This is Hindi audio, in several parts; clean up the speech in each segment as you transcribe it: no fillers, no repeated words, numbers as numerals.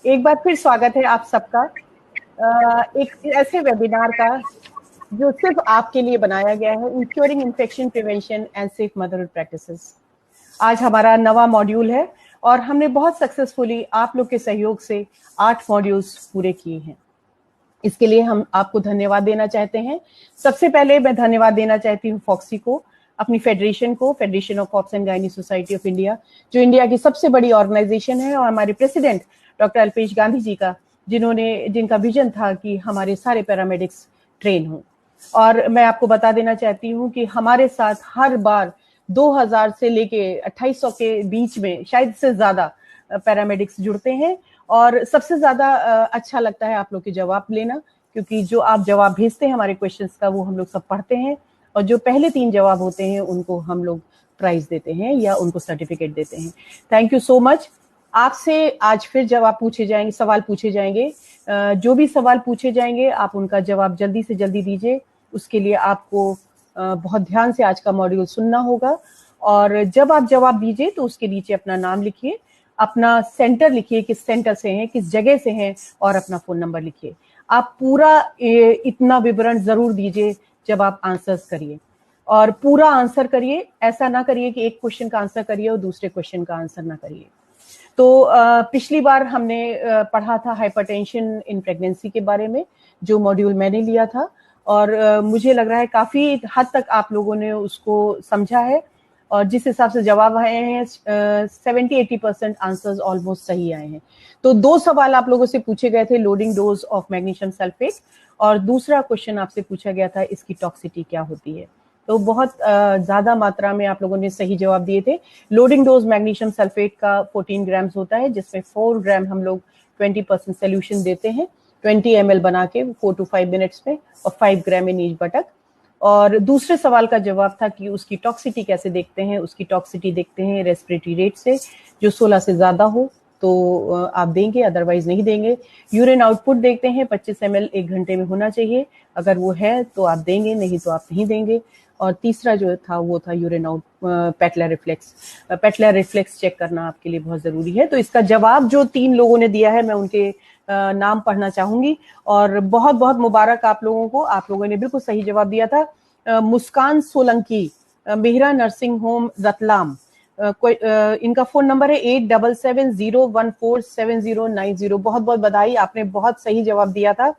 एक बार फिर स्वागत है आप सबका एक ऐसे वेबिनार का जो सिर्फ आपके लिए बनाया गया है, ensuring infection prevention and safe motherhood practices. आज हमारा नवा मॉड्यूल है और हमने बहुत सक्सेसफुली आप लोग के सहयोग से 8 मॉड्यूल्स पूरे किए हैं। इसके लिए हम आपको धन्यवाद देना चाहते हैं। सबसे पहले मैं धन्यवाद देना चाहती हूँ फॉक्सी को, अपनी फेडरेशन को, federation of obs and gynae society of India, जो इंडिया की सबसे बड़ी ऑर्गेनाइजेशन है, और हमारे प्रेसिडेंट डॉक्टर अल्पेश गांधी जी का, जिनका विजन था कि हमारे सारे पैरामेडिक्स ट्रेन हों। और मैं आपको बता देना चाहती हूँ कि हमारे साथ हर बार 2000 से लेके 2800 के बीच में, शायद से ज्यादा पैरामेडिक्स जुड़ते हैं। और सबसे ज्यादा अच्छा लगता है आप लोग के जवाब लेना, क्योंकि जो आप जवाब भेजते हैं हमारे क्वेश्चंस का, वो हम लोग सब पढ़ते हैं, और जो पहले 3 जवाब होते हैं उनको हम लोग प्राइज देते हैं या उनको सर्टिफिकेट देते हैं। Thank you so much. आपसे आज फिर जवाब पूछे जाएंगे, सवाल पूछे जाएंगे। जो भी सवाल पूछे जाएंगे आप उनका जवाब जल्दी से जल्दी दीजिए। उसके लिए आपको बहुत ध्यान से आज का मॉड्यूल सुनना होगा, और जब आप जवाब दीजिए तो उसके नीचे अपना नाम लिखिए, अपना सेंटर लिखिए, किस सेंटर से हैं, किस जगह से हैं, और अपना फोन नंबर लिखिए। आप पूरा इतना विवरण जरूर दीजिए जब आप आंसर्स करिए, और पूरा आंसर करिए। ऐसा ना करिए कि एक क्वेश्चन का आंसर करिए और दूसरे क्वेश्चन का आंसर ना करिए। तो पिछली बार हमने पढ़ा था हाइपरटेंशन इन प्रेगनेंसी के बारे में, जो मॉड्यूल मैंने लिया था, और मुझे लग रहा है काफी हद तक आप लोगों ने उसको समझा है, और जिस हिसाब से जवाब आए हैं 70-80% आंसर्स ऑलमोस्ट सही आए हैं। तो 2 सवाल आप लोगों से पूछे गए थे, loading dose of magnesium sulphate, और दूसरा क्वेश्चन आपसे पूछा गया था इसकी टॉक्सिसिटी क्या होती है। तो बहुत ज्यादा मात्रा में आप लोगों ने सही जवाब दिए थे। लोडिंग डोज मैग्नीशियम सल्फेट का 14 ग्राम्स होता है, जिसमें 4 ग्राम हम लोग 20% सोल्यूशन देते हैं 20 ml बना के 4 to 5 मिनट्स में, और 5 ग्राम इन ईच बटक। और दूसरे सवाल का जवाब था कि उसकी टॉक्सिसिटी कैसे देखते हैं। उसकी टॉक्सिसिटी देखते हैं रेस्पिरेटरी रेट से, जो 16 से ज्यादा हो तो आप देंगे, अदरवाइज नहीं देंगे। यूरिन आउटपुट देखते हैं, 25 ml 1 घंटे में होना चाहिए, अगर वो है तो आप देंगे, नहीं तो आप नहीं देंगे। और तीसरा जो था वो था यूरिन आउट patellar reflex. Patellar reflex check करना आपके लिए बहुत जरूरी है। तो इसका जवाब जो 3 लोगों ने दिया है, मैं उनके नाम पढ़ना चाहूंगी, और बहुत बहुत मुबारक आप लोगों को, आप लोगों ने बिल्कुल सही जवाब दिया था। मुस्कान सोलंकी, मेहरा नर्सिंग होम रतलाम, इनका फोन नंबर है 8770147090। बहुत बहुत बधाई, आपने बहुत सही जवाब दिया था।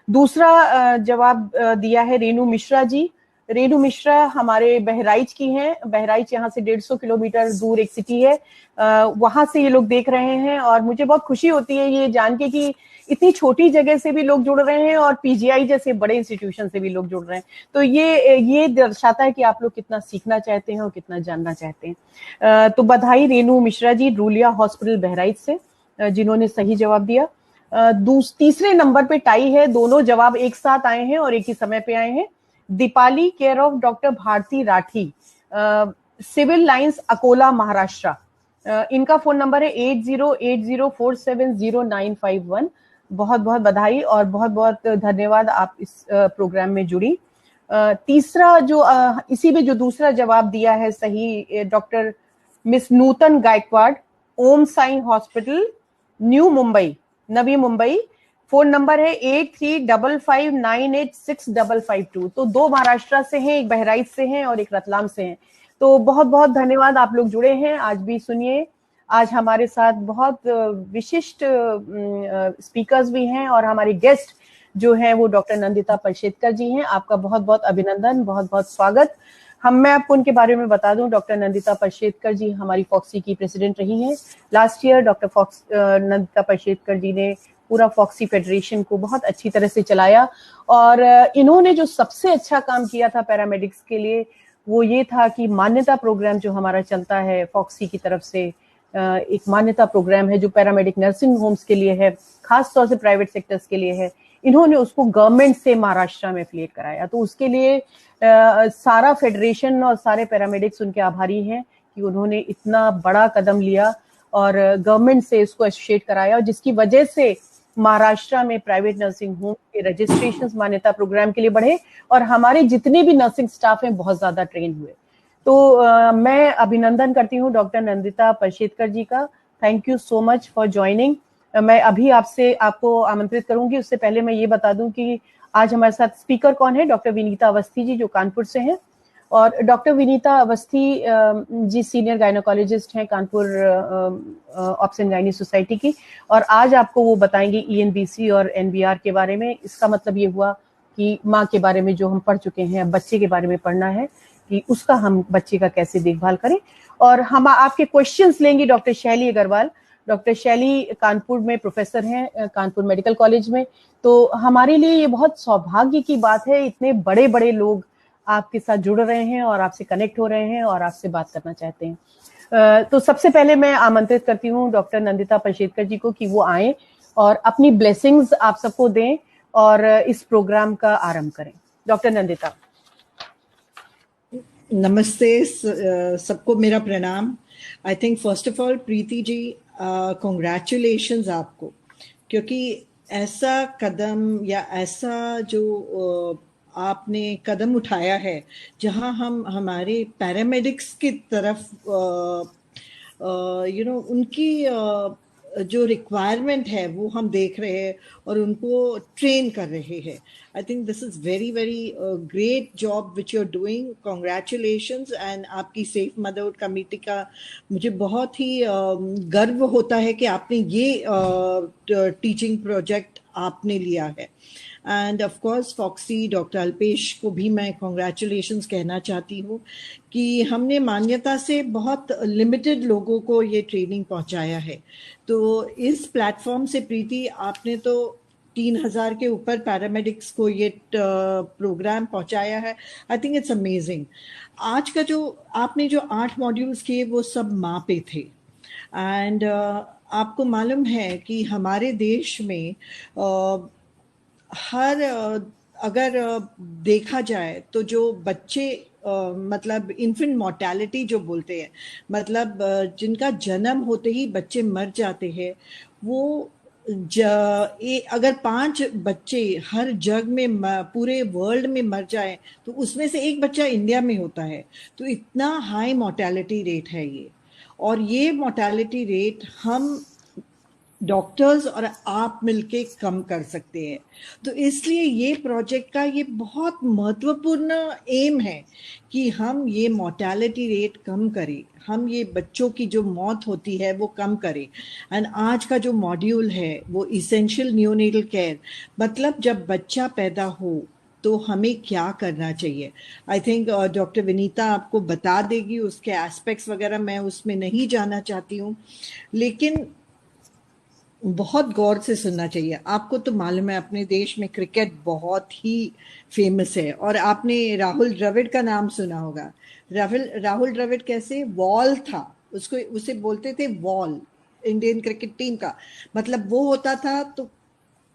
दूसरा जवाब दिया है रेणु मिश्रा जी। रेणु मिश्रा हमारे बहराइच की हैं। बहराइच यहाँ से 150 किलोमीटर दूर एक सिटी है, वहां से ये लोग देख रहे हैं, और मुझे बहुत खुशी होती है ये जान के कि इतनी छोटी जगह से भी लोग जुड़ रहे हैं, और पीजीआई जैसे बड़े इंस्टीट्यूशन से भी लोग जुड़ रहे हैं। तो ये दर्शाता है कि आप लोग कितना सीखना चाहते हैं और कितना जानना चाहते हैं। तो बधाई रेणु मिश्रा जी, रूलिया हॉस्पिटल बहराइच से, जिन्होंने सही जवाब दिया। तीसरे नंबर पे टाई है, दोनों जवाब एक साथ आए हैं और एक ही समय पे आए हैं। Deepali, care of doctor Bharti Rathi, civil lines, Akola, Maharashtra. इनका फोन नंबर है 8080470951। बहुत बहुत बधाई और बहुत बहुत धन्यवाद, आप इस प्रोग्राम में जुड़ी। तीसरा जो इसी में जो दूसरा जवाब दिया है सही, डॉक्टर मिस नूतन गायकवाड़, ओम Sai hospital, new Mumbai, Navi Mumbai. Phone number है 8355986552। तो 2 महाराष्ट्र से हैं, एक बहराइच से हैं और एक रतलाम से हैं। तो बहुत बहुत धन्यवाद, आप लोग जुड़े हैं। आज भी सुनिए, आज हमारे साथ बहुत विशिष्ट स्पीकर्स भी हैं, और हमारे गेस्ट जो हैं वो डॉक्टर नंदिता पलशेतकर जी हैं। आपका बहुत बहुत अभिनंदन, बहुत बहुत स्वागत। मैं आपको उनके बारे में बता दूं, डॉक्टर नंदिता पलशेतकर जी हमारी फॉक्सी की प्रेसिडेंट रही हैं। लास्ट ईयर डॉक्टर नंदिता पलशेतकर जी ने पूरा फॉक्सी फेडरेशन को बहुत अच्छी तरह से चलाया, और इन्होंने जो सबसे अच्छा काम किया था पैरामेडिक्स के लिए, वो ये था कि मान्यता प्रोग्राम जो हमारा चलता है फॉक्सी की तरफ से, एक मान्यता प्रोग्राम है जो पैरामेडिक नर्सिंग होम्स के लिए है, खास तौर से प्राइवेट सेक्टर्स के लिए है। इन्होंने उसको गवर्नमेंट से महाराष्ट्र में एफिलिएट कराया। तो उसके लिए सारा फेडरेशन और सारे पैरामेडिक्स उनके आभारी हैं कि उन्होंने इतना बड़ा कदम लिया और गवर्नमेंट से इसको एसोसिएट कराया, और जिसकी वजह से महाराष्ट्र में प्राइवेट नर्सिंग होम के रजिस्ट्रेशन मान्यता प्रोग्राम के लिए बढ़े, और हमारे जितने भी नर्सिंग स्टाफ हैं बहुत ज्यादा ट्रेन हुए। तो मैं अभिनंदन करती हूँ डॉक्टर नंदिता पलशेतकर जी का। Thank you so much for joining. मैं अभी आपको आमंत्रित करूंगी। उससे पहले मैं ये बता दूं कि आज हमारे साथ स्पीकर कौन है, डॉक्टर विनीता अवस्थी जी, जो कानपुर से हैं। और doctor Vinita Awasthi ji senior gynaecologist हैं Kanpur obs and gynae society की, और आज आपको वो बताएंगे ईएनबीसी और एनबीआर के बारे में। इसका मतलब ये हुआ कि माँ के बारे में जो हम पढ़ चुके हैं, बच्चे के बारे में पढ़ना है कि उसका हम बच्चे का कैसे देखभाल करें। और हम आपके क्वेश्चंस लेंगे डॉक्टर शैली अग्रवाल। डॉक्टर शैली कानपुर में प्रोफेसर हैं, कानपुर मेडिकल कॉलेज में। तो हमारे लिए ये बहुत सौभाग्य की बात है, इतने बड़े बड़े लोग आपके साथ जुड़ रहे हैं और आपसे कनेक्ट हो रहे हैं और आपसे बात करना चाहते हैं। तो सबसे पहले मैं आमंत्रित करती हूँ डॉक्टर नंदिता पंशेतकर जी को कि वो आए और अपनी ब्लेसिंग्स आप सबको दें और इस प्रोग्राम का आरंभ करें। डॉक्टर नंदिता। नमस्ते सबको, मेरा प्रणाम। I think first of all Preeti ji, congratulations आपको, क्योंकि ऐसा कदम या ऐसा जो आपने कदम उठाया है जहां हम हमारे पैरामेडिक्स की तरफ उनकी जो रिक्वायरमेंट है वो हम देख रहे हैं और उनको ट्रेन कर रहे हैं। I think this is very very great job which you are doing. Congratulations. And आपकी सेफ मदरहुड कमेटी का मुझे बहुत ही गर्व होता है कि आपने ये टीचिंग प्रोजेक्ट आपने लिया है। And of course FOGSI, doctor Alpesh को भी मैं कॉन्ग्रेचुलेशंस कहना चाहती हूँ कि हमने मान्यता से बहुत लिमिटेड लोगों को ये ट्रेनिंग पहुंचाया है। तो इस प्लेटफॉर्म से प्रीति, आपने तो 3000 के ऊपर पैरामेडिक्स को ये प्रोग्राम पहुंचाया है। I think it's amazing. आज का जो आपने जो 8 मॉड्यूल्स किए वो सब माँ पे थे। एंड आपको मालूम है कि हमारे देश में अगर देखा जाए तो जो बच्चे मतलब इन्फेंट मोर्टेलिटी जो बोलते हैं, मतलब जिनका जन्म होते ही बच्चे मर जाते हैं, वो अगर 5 बच्चे हर जग में पूरे वर्ल्ड में मर जाए तो उसमें से एक बच्चा इंडिया में होता है। तो इतना हाई मोर्टेलिटी रेट है ये। और ये मोर्टेलिटी रेट हम डॉक्टर्स और आप मिलके कम कर सकते हैं। तो इसलिए ये प्रोजेक्ट का ये बहुत महत्वपूर्ण एम है कि हम ये मोर्टेलिटी रेट कम करें, हम ये बच्चों की जो मौत होती है वो कम करें। एंड आज का जो मॉड्यूल है वो इसेंशियल न्यूनेटल केयर, मतलब जब बच्चा पैदा हो तो हमें क्या करना चाहिए। आई थिंक डॉक्टर विनीता आपको बता देगी उसके एस्पेक्ट्स वगैरह, मैं उसमें नहीं जाना चाहती हूँ, लेकिन बहुत गौर से सुनना चाहिए। आपको तो मालूम है अपने देश में क्रिकेट बहुत ही फेमस है, और आपने राहुल द्रविड़ का नाम सुना होगा। राहुल द्रविड़ कैसे वॉल था, उसे बोलते थे वॉल, इंडियन क्रिकेट टीम का मतलब वो होता था, तो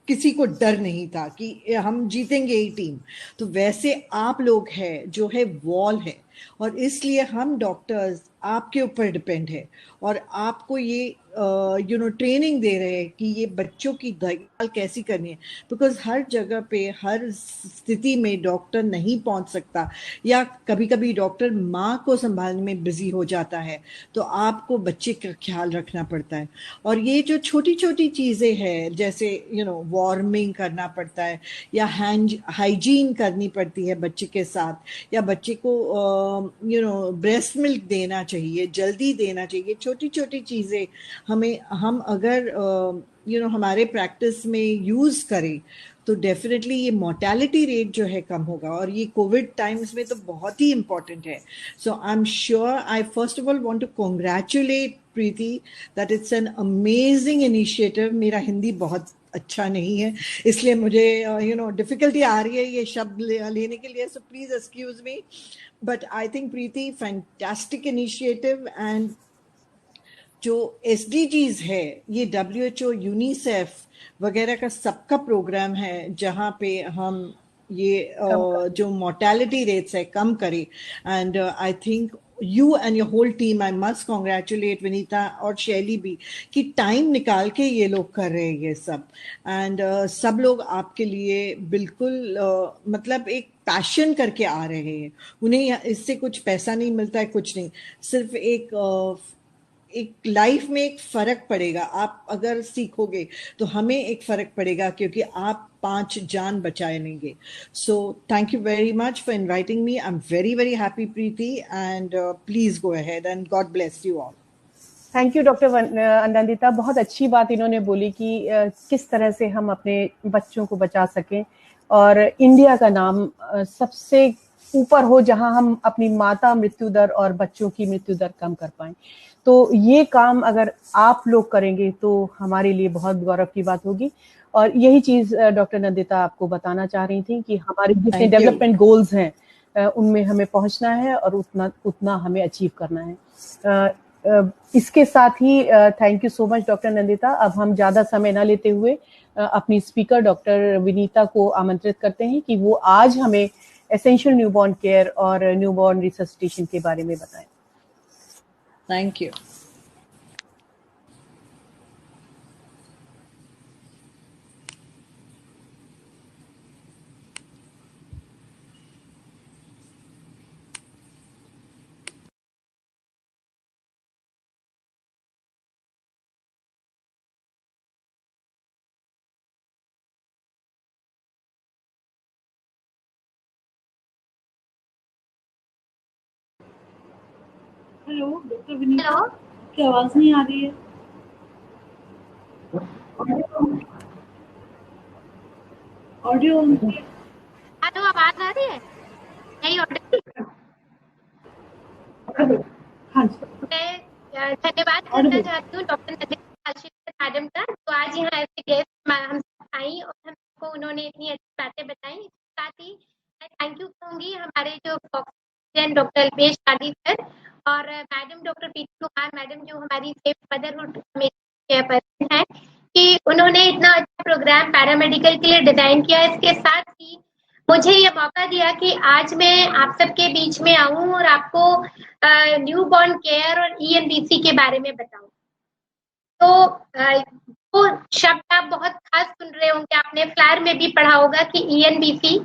किसी को डर नहीं था कि हम जीतेंगे ये टीम। तो वैसे आप लोग हैं जो है वॉल है, और इसलिए हम डॉक्टर्स आपके ऊपर डिपेंड है और आपको ये ट्रेनिंग दे रहे हैं कि ये बच्चों की देखभाल कैसी करनी है। बिकॉज हर जगह पे हर स्थिति में डॉक्टर नहीं पहुंच सकता, या कभी कभी डॉक्टर माँ को संभालने में बिजी हो जाता है, तो आपको बच्चे का ख्याल रखना पड़ता है। और ये जो छोटी छोटी चीज़ें हैं, जैसे वार्मिंग करना पड़ता है, या हैंड हाइजीन करनी पड़ती है बच्चे के साथ, या बच्चे को ब्रेस्ट मिल्क देना चाहिए, जल्दी देना चाहिए। छोटी छोटी चीज़ें हम अगर हमारे प्रैक्टिस में यूज़ करें तो डेफिनेटली ये मोर्टेलिटी रेट जो है कम होगा। और ये कोविड टाइम्स में तो बहुत ही इम्पोर्टेंट है। So I am sure, I first of all want to congratulate Preeti that it's an amazing initiative. मेरा हिंदी बहुत अच्छा नहीं है, इसलिए मुझे डिफिकल्टी आ रही है ये शब्द लेने के लिए, so please excuse me. But I think Preeti, fantastic initiative. And जो SDGs है, ये WHO, यूनिसेफ वगैरह का सबका प्रोग्राम है, जहाँ पे हम ये जो मोर्टेलिटी रेट्स है कम करें। And I think you and your whole team, I must congratulate Vinita और शैली भी, कि टाइम निकाल के ये लोग कर रहे हैं ये सब। एंड सब लोग आपके लिए बिल्कुल मतलब एक पैशन करके आ रहे हैं। उन्हें इससे कुछ पैसा नहीं मिलता है, कुछ नहीं, सिर्फ एक लाइफ में एक फर्क पड़ेगा। आप अगर सीखोगे तो हमें एक फर्क पड़ेगा, क्योंकि आप 5 जान बचाए लेंगे। So thank you very much for inviting me. I am very very happy Preeti, and please go ahead and God bless you all. Thank you doctor Nandita. बहुत अच्छी बात इन्होंने बोली कि किस तरह से हम अपने बच्चों को बचा सकें और इंडिया का नाम सबसे ऊपर हो, जहां हम अपनी माता मृत्यु दर और बच्चों की मृत्यु दर कम कर पाएं। तो ये काम अगर आप लोग करेंगे तो हमारे लिए बहुत गौरव की बात होगी। और यही चीज डॉक्टर नंदिता आपको बताना चाह रही थी कि हमारे जितने डेवलपमेंट गोल्स हैं उनमें हमें पहुंचना है और उतना हमें अचीव करना है। इसके साथ ही thank you so much doctor Nandita. अब हम ज्यादा समय ना लेते हुए अपनी स्पीकर डॉक्टर विनीता को आमंत्रित करते हैं कि वो आज हमें एसेंशियल न्यूबॉर्न केयर और न्यूबॉर्न रिससिटेशन के बारे में बताएं। Thank you. Hello doctor Vinita, क्या आवाज नहीं आ रही है? ऑडियो हेलो, आवाज आ रही है? नहीं ऑडियो? हाँ जी। मैं धन्यवाद करना चाहती हूँ डॉक्टर नंदिता मैडम का, तो आज यहाँ ऐसे गेस्ट हम आई और हमको उन्होंने इतनी अच्छी बातें बताई। साथ ही मैं थैंक यू कहूँगी हमारे जो डॉक्टर अल्पेश कादी सर और madam doctor PT Kumar madam, जो हमारी सेफ मदरहुड चेयरपर्सन है, कि उन्होंने इतना अच्छा प्रोग्राम पैरामेडिकल के लिए डिजाइन किया। इसके साथ ही मुझे ये मौका दिया कि आज मैं आप सबके बीच में आऊं और आपको न्यू बॉर्न केयर और ईएनबीसी के बारे में बताऊं। तो वो शब्द आप बहुत खास सुन रहे होंगे, आपने फ्लायर में भी पढ़ा होगा कि ईएनबीसी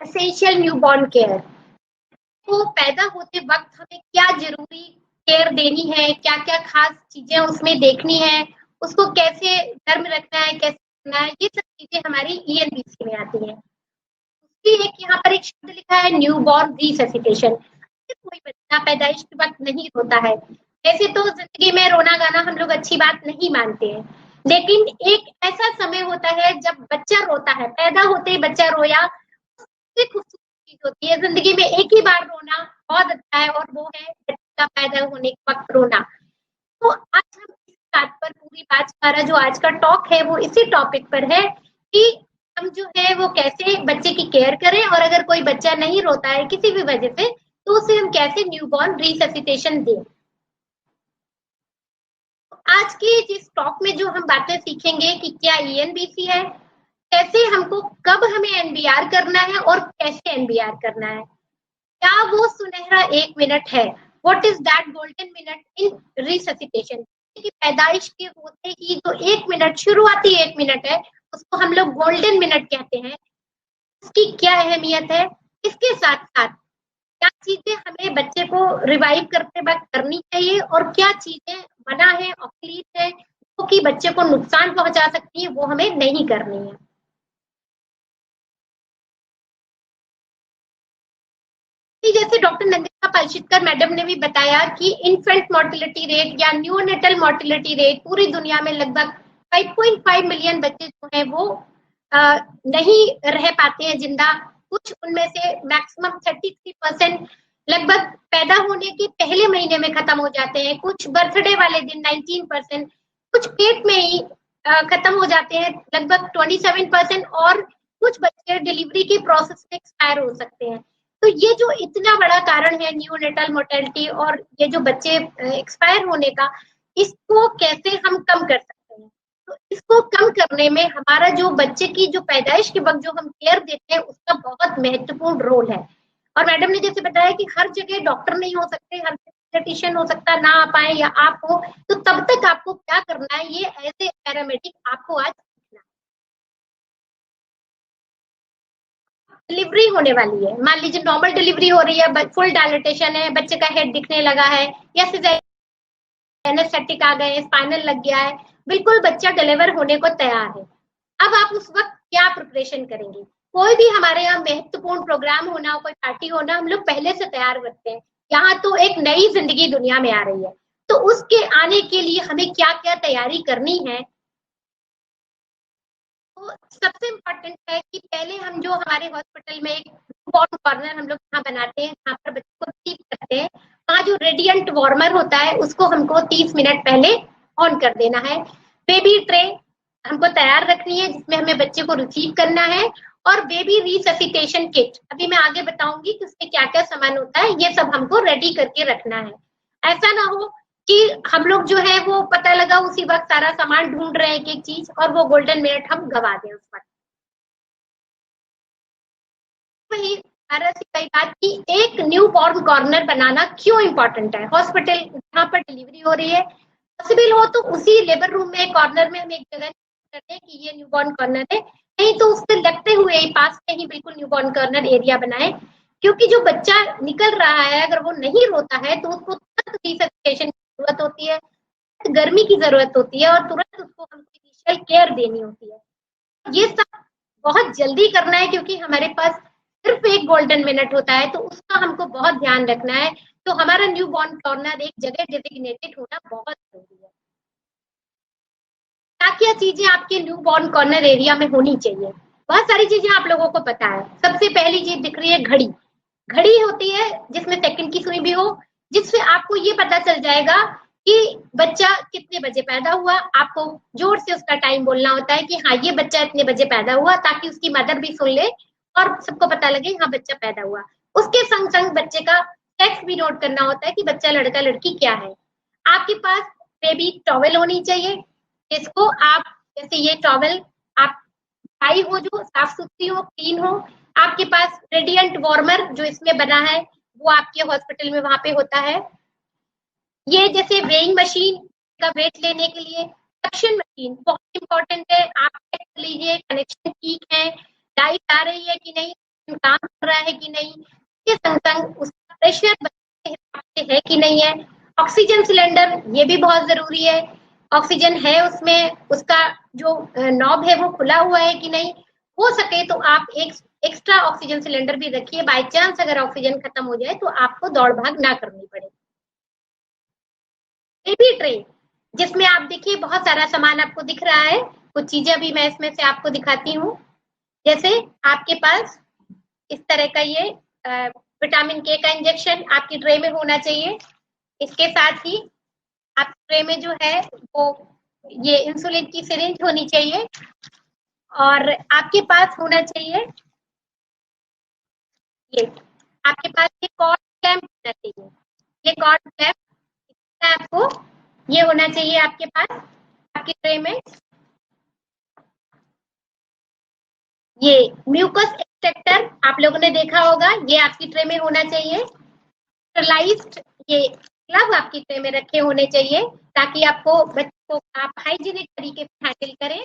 एसेंशियल न्यूबॉर्न केयर। तो पैदा होते वक्त हमें क्या जरूरी केयर देनी है, क्या क्या खास चीजें उसमें देखनी है, उसको कैसे गर्म रखना है, कैसे रखना है, ये सब चीजें हमारी ईएनबीसी में आती है। दूसरी एक यहाँ पर एक शब्द लिखा है न्यूबॉर्न रिससिटेशन। कोई बच्चा पैदाइश के वक्त नहीं रोता है। वैसे तो जिंदगी में रोना गाना हम लोग अच्छी बात नहीं मानते हैं, लेकिन एक ऐसा समय होता है जब बच्चा रोता है। पैदा होते ही बच्चा रोया, खूबसूरत चीज होती है। जिंदगी में एक ही बार रोना बहुत अच्छा है, और वो है बच्चा पैदा होने के वक्त रोना। तो आज हम इस बात पर पूरी बात, हमारा जो आज का टॉक है वो इसी टॉपिक पर है कि हम जो है वो कैसे बच्चे की केयर करें, और अगर कोई बच्चा नहीं रोता है किसी भी वजह से तो उसे हम कैसे न्यूबॉर्न रिससिटेशन दें। आज की जिस टॉक में जो हम बातें सीखेंगे कि क्या ईएनबीसी है, कैसे हमको, कब हमें एनबीआर करना है और कैसे एनबीआर करना है, क्या वो सुनहरा 1 मिनट है, what is that golden minute in resuscitation. कि पैदाइश के होते ही जो 1 मिनट, शुरुआती 1 मिनट है, उसको हम लोग गोल्डन मिनट कहते हैं। उसकी क्या अहमियत है, इसके साथ साथ क्या चीजें हमें बच्चे को रिवाइव करते वक्त करनी चाहिए और क्या चीजें मना है, ऑब्सलीट है, जो कि बच्चे को नुकसान पहुंचा सकती है, वो हमें नहीं करनी है। जैसे डॉक्टर नंदिता पालशितकर मैडम ने भी बताया कि इन्फेंट मोर्टिलिटी रेट या न्यूनेटल मोर्टिलिटी रेट पूरी दुनिया में लगभग 5.5 मिलियन बच्चे जो हैं वो नहीं रह पाते हैं जिंदा। कुछ उनमें से मैक्सिमम 33% लगभग पैदा होने के पहले महीने में खत्म हो जाते हैं, कुछ बर्थडे वाले दिन 19%, कुछ पेट में ही खत्म हो जाते हैं लगभग 27%, और कुछ बच्चे डिलीवरी के प्रोसेस में एक्सपायर हो सकते हैं। तो ये जो इतना बड़ा कारण है न्यूनेटल मोर्टेलिटी और ये जो बच्चे एक्सपायर होने का, इसको कैसे हम कम कर सकते हैं। तो इसको कम करने में हमारा जो बच्चे की जो पैदाइश के वक्त जो हम केयर देते हैं उसका बहुत महत्वपूर्ण रोल है। और मैडम ने जैसे बताया कि हर जगह डॉक्टर नहीं हो सकते, हर जगह पीडियाट्रिशियन हो सकता है ना आ पाए या आप हो, तो तब तक आपको क्या करना है, ये एज ए पैरामेडिक आपको आज सीखना है। डिलीवरी होने वाली है, मान लीजिए नॉर्मल डिलीवरी हो रही है, फुल डायलिटेशन है, बच्चे का हेड दिखने लगा है, या एनेस्थेटिक आ गए, स्पाइनल लग गया है, बिल्कुल बच्चा डिलीवर होने को तैयार है। अब आप उस वक्त क्या प्रिपरेशन करेंगे? कोई भी हमारे यहाँ महत्वपूर्ण प्रोग्राम होना हो, कोई पार्टी होना, हम लोग पहले से तैयार करते हैं। यहाँ तो एक नई जिंदगी दुनिया में आ रही है, तो उसके आने के लिए हमें क्या क्या तैयारी करनी है। तो सबसे इम्पोर्टेंट है कि पहले हम जो हमारे हॉस्पिटल में एक न्यूबॉर्न कॉर्नर हम लोग यहाँ बनाते हैं, जहाँ पर बच्चों को रिसीव करते हैं, वहाँ जो रेडियंट वार्मर होता है उसको हमको 30 मिनट पहले ऑन कर देना है। बेबी ट्रे हमको तैयार रखनी है, जिसमें हमें बच्चे को रिसीव करना है, और बेबी रिससिटेशन किट, अभी मैं आगे बताऊंगी कि उसमें क्या क्या सामान होता है, ये सब हमको रेडी करके रखना है। ऐसा ना हो कि हम लोग जो है वो पता लगा उसी वक्त सारा सामान ढूंढ रहे हैं एक एक चीज, और वो गोल्डन मिनट हम गवा दें उस वक्त। वही कई बात की एक न्यू बॉर्न कॉर्नर बनाना क्यों इंपॉर्टेंट है। हॉस्पिटल जहाँ पर डिलीवरी हो रही है, पॉसिबल हो तो उसी लेबर रूम में कॉर्नर में हम एक जगह करते हैं कि ये न्यू बॉर्न कॉर्नर है, नहीं तो उससे लगते हुए ही पास में ही बिल्कुल न्यू बॉर्न कॉर्नर एरिया बनाए, क्योंकि जो बच्चा निकल रहा है अगर वो नहीं रोता है तो उसको तुरंत रिससिटेशन की जरूरत होती है, गर्मी की जरूरत होती है, और तुरंत उसको हमको इनिशियल केयर देनी होती है। ये सब बहुत जल्दी करना है, क्योंकि हमारे पास सिर्फ एक गोल्डन मिनट होता है, तो उसका हमको बहुत ध्यान रखना है। तो हमारा न्यू बॉर्न कॉर्नर एक जगह डेजिग्नेटेड होना बहुत जरूरी है। क्या क्या चीजें आपके न्यू बॉर्न कॉर्नर एरिया में होनी चाहिए? बहुत सारी चीजें आप लोगों को पता है। सबसे पहली चीज दिख रही है घड़ी। घड़ी होती है जिसमें सेकंड की सुई भी हो, जिससे आपको ये पता चल जाएगा कि बच्चा कितने बजे पैदा हुआ। आपको जोर से उसका टाइम बोलना होता है कि हाँ ये बच्चा इतने बजे पैदा हुआ, ताकि उसकी मदर भी सुन ले और सबको पता लगे हाँ बच्चा पैदा हुआ। उसके संग संग बच्चे का सेक्स भी नोट करना होता है कि बच्चा लड़का लड़की क्या है। आपके पास बेबी टॉवेल होनी चाहिए, जिसको आप जैसे ये टॉवेल आप भाई हो जो साफ सुथरी हो, क्लीन हो। आपके पास रेडियंट वार्मर जो इसमें बना है वो आपके हॉस्पिटल में वहां पे होता है। ये जैसे वेइंग मशीन का वेट लेने के लिए, सक्शन मशीन बहुत इंपॉर्टेंट है। आप चेक कर लीजिए कनेक्शन ठीक है, लाइट आ रही है कि नहीं, काम कर रहा है कि नहीं, इसके संग संग उसका प्रेशर के हिसाब से है कि नहीं है। ऑक्सीजन सिलेंडर ये भी बहुत जरूरी है, ऑक्सीजन है उसमें, उसका जो नॉब है वो खुला हुआ है कि नहीं। हो सके तो आप एक एक्स्ट्रा ऑक्सीजन सिलेंडर भी रखिए, बाय चांस अगर ऑक्सीजन खत्म हो जाए तो आपको दौड़ भाग ना करनी पड़े। बेबी ट्रे जिसमें आप देखिए बहुत सारा सामान आपको दिख रहा है, कुछ चीजें भी मैं इसमें से आपको दिखाती हूँ। जैसे आपके पास इस तरह का ये विटामिन के का इंजेक्शन आपकी ट्रे में होना चाहिए। इसके साथ ही आप ट्रे में जो है वो ये इंसुलिन की सिरिंज होनी चाहिए, और आपके पास होना चाहिए ये आपके पास ये कॉर्ड क्लैंप होना चाहिए। ये कॉर्ड क्लैंप आपको ये होना चाहिए आपके पास आपके ट्रे में। ये म्यूकस एक्सट्रैक्टर आप लोगों ने देखा होगा, ये आपकी ट्रे में होना चाहिए। स्टरलाइज्ड ये ग्लव आपकी ट्रे में रखे होने चाहिए, ताकि आपको बच्चों को आप हाइजीनिक तरीके से हैंडल करें।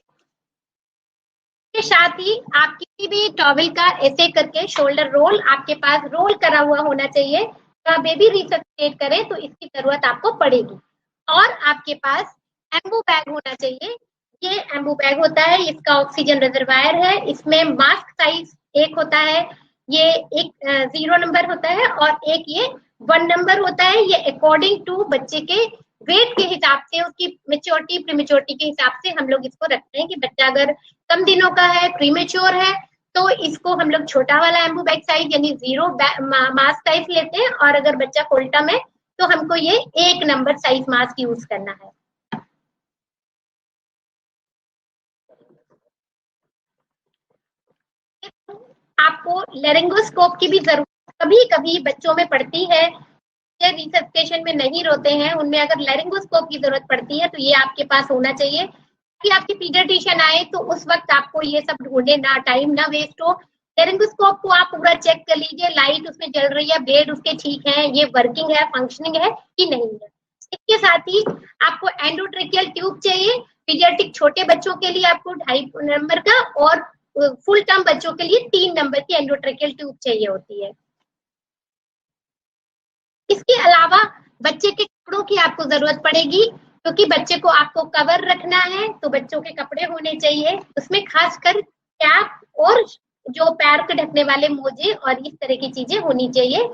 के साथ ही आप किसी भी टॉवेल का ऐसे करके शोल्डर रोल आपके पास रोल करा हुआ होना चाहिए, तो आप बेबी रिससिटेट करें तो इसकी जरूरत आपको पड़ेगी। और आपके पास एम्बू बैग होना चाहिए। ये एम्बू बैग होता है, इसका ऑक्सीजन रिजर्वायर है, इसमें मास्क साइज एक होता है, ये एक 0 नंबर होता है और एक ये 1 नंबर होता है। ये अकॉर्डिंग टू बच्चे के वेट के हिसाब से, उसकी मेच्योरिटी प्रीमेच्योरिटी के हिसाब से हम लोग इसको रखते हैं कि बच्चा अगर कम दिनों का है, प्रीमेच्योर है, तो इसको हम लोग छोटा वाला एम्बू बैग साइज यानी 0 मास्क साइज लेते हैं, और अगर बच्चा कोल्टम है तो हमको ये 1 नंबर साइज मास्क यूज करना है। आपको लेरिंगोस्कोप की भी जरूरत कभी कभी बच्चों में पड़ती है, ये रिससिटेशन में नहीं रोते हैं, उनमें अगर लेरिंगोस्कोप की जरूरत पड़ती है तो ये आपके पास होना चाहिए कि आपकी पीडियाट्रिशियन आए तो उस वक्त आपको ये सब ढूंढे ना, टाइम ना वेस्ट हो। लेरिंगोस्कोप को आप पूरा चेक कर लीजिए, लाइट उसमें जल रही है, ब्लेड उसके ठीक है, ये वर्किंग है, फंक्शनिंग है कि नहीं है। इसके साथ ही आपको एंडोट्रेकियल ट्यूब चाहिए, पीडियाट्रिक छोटे बच्चों के लिए आपको 2.5 नंबर का, और फुल टर्म बच्चों के लिए 3 नंबर की एंडोट्रेकियल ट्यूब चाहिए होती है। इसके अलावा बच्चे के कपड़ों की आपको जरूरत पड़ेगी, क्योंकि बच्चे को आपको कवर रखना है, तो बच्चों के कपड़े होने चाहिए, उसमें खासकर कैप और जो पैर के ढकने वाले मोजे और इस तरह की चीजें होनी चाहिए।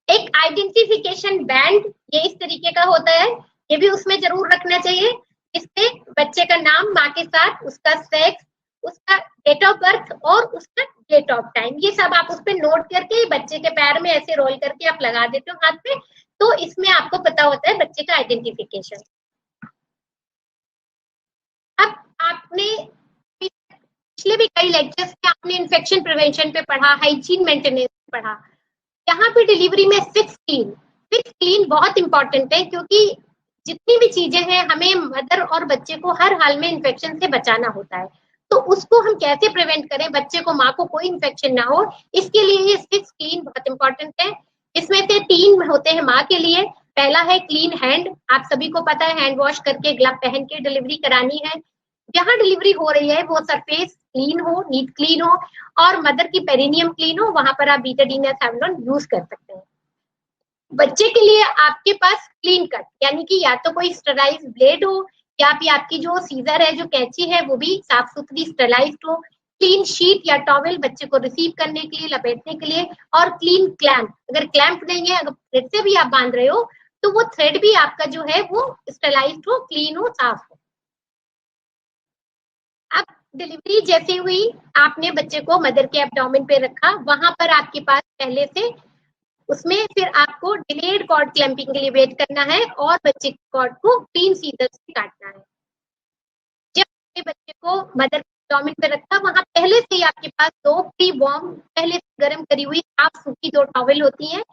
एक आइडेंटिफिकेशन बैंड, ये इस तरीके का होता है, ये भी उसमें जरूर रखना चाहिए, इससे बच्चे का नाम, माँ के साथ उसका सेक्स, उसका डेट ऑफ बर्थ और उसका डेट ऑफ टाइम, ये सब आप उस पर नोट करके बच्चे के पैर में ऐसे रोल करके आप लगा देते हो हाथ पे, तो इसमें आपको पता होता है बच्चे का आइडेंटिफिकेशन। अब आपने पिछले भी कई लेक्चर्स में आपने इन्फेक्शन प्रिवेंशन पे पढ़ा, हाइजीन मेंटेनेंस पे पढ़ा। यहाँ पे डिलीवरी में फिक्स क्लीन बहुत इंपॉर्टेंट है, क्योंकि जितनी भी चीजें हैं हमें मदर और बच्चे को हर हाल में इन्फेक्शन से बचाना होता है, तो उसको हम कैसे प्रिवेंट करें, बच्चे को, माँ को कोई इन्फेक्शन ना हो, इसके लिए ये फिक्स क्लीन बहुत इंपॉर्टेंट है। इसमें से 3 होते हैं माँ के लिए। पहला है क्लीन हैंड, आप सभी को पता है हैंड वॉश करके, ग्लव पहन के डिलीवरी करानी है। जहाँ डिलीवरी हो रही है वो सरफेस क्लीन हो, नीट क्लीन हो, और मदर की पेरिनियम क्लीन हो, वहां पर आप बीटाडीन या सेवलॉन यूज कर सकते हैं। बच्चे के लिए आपके पास क्लीन कट, यानी कि या तो कोई स्टेराइज ब्लेड हो, या फिर आपकी जो सीजर है, जो कैंची है, वो भी साफ सुथरी स्टेराइज्ड हो, क्लीन शीट या टॉवेल बच्चे को रिसीव करने के लिए, लपेटने के लिए, और क्लीन क्लैंप, अगर क्लैंप नहीं है, अगर थ्रेड से भी आप बांध रहे हो, तो वो थ्रेड भी आपका जो है वो स्टेराइज्ड हो, क्लीन हो, साफ हो। अब डिलीवरी जैसे हुई, आपने बच्चे को मदर के एब्डोमेन पे रखा, वहां पर आपके पास पहले से उसमें फिर आपको डिलेड कॉर्ड क्लैंपिंग के लिए वेट करना है, और बच्चे के कॉर्ड को क्लीन सीजर से काटना है। जब बच्चे को मदर के एब्डोमेन पे रखा, वहां पहले से ही आपके पास 2 प्री वार्म, पहले से गर्म करी हुई साफ सूखी 2 टॉवल होती हैं।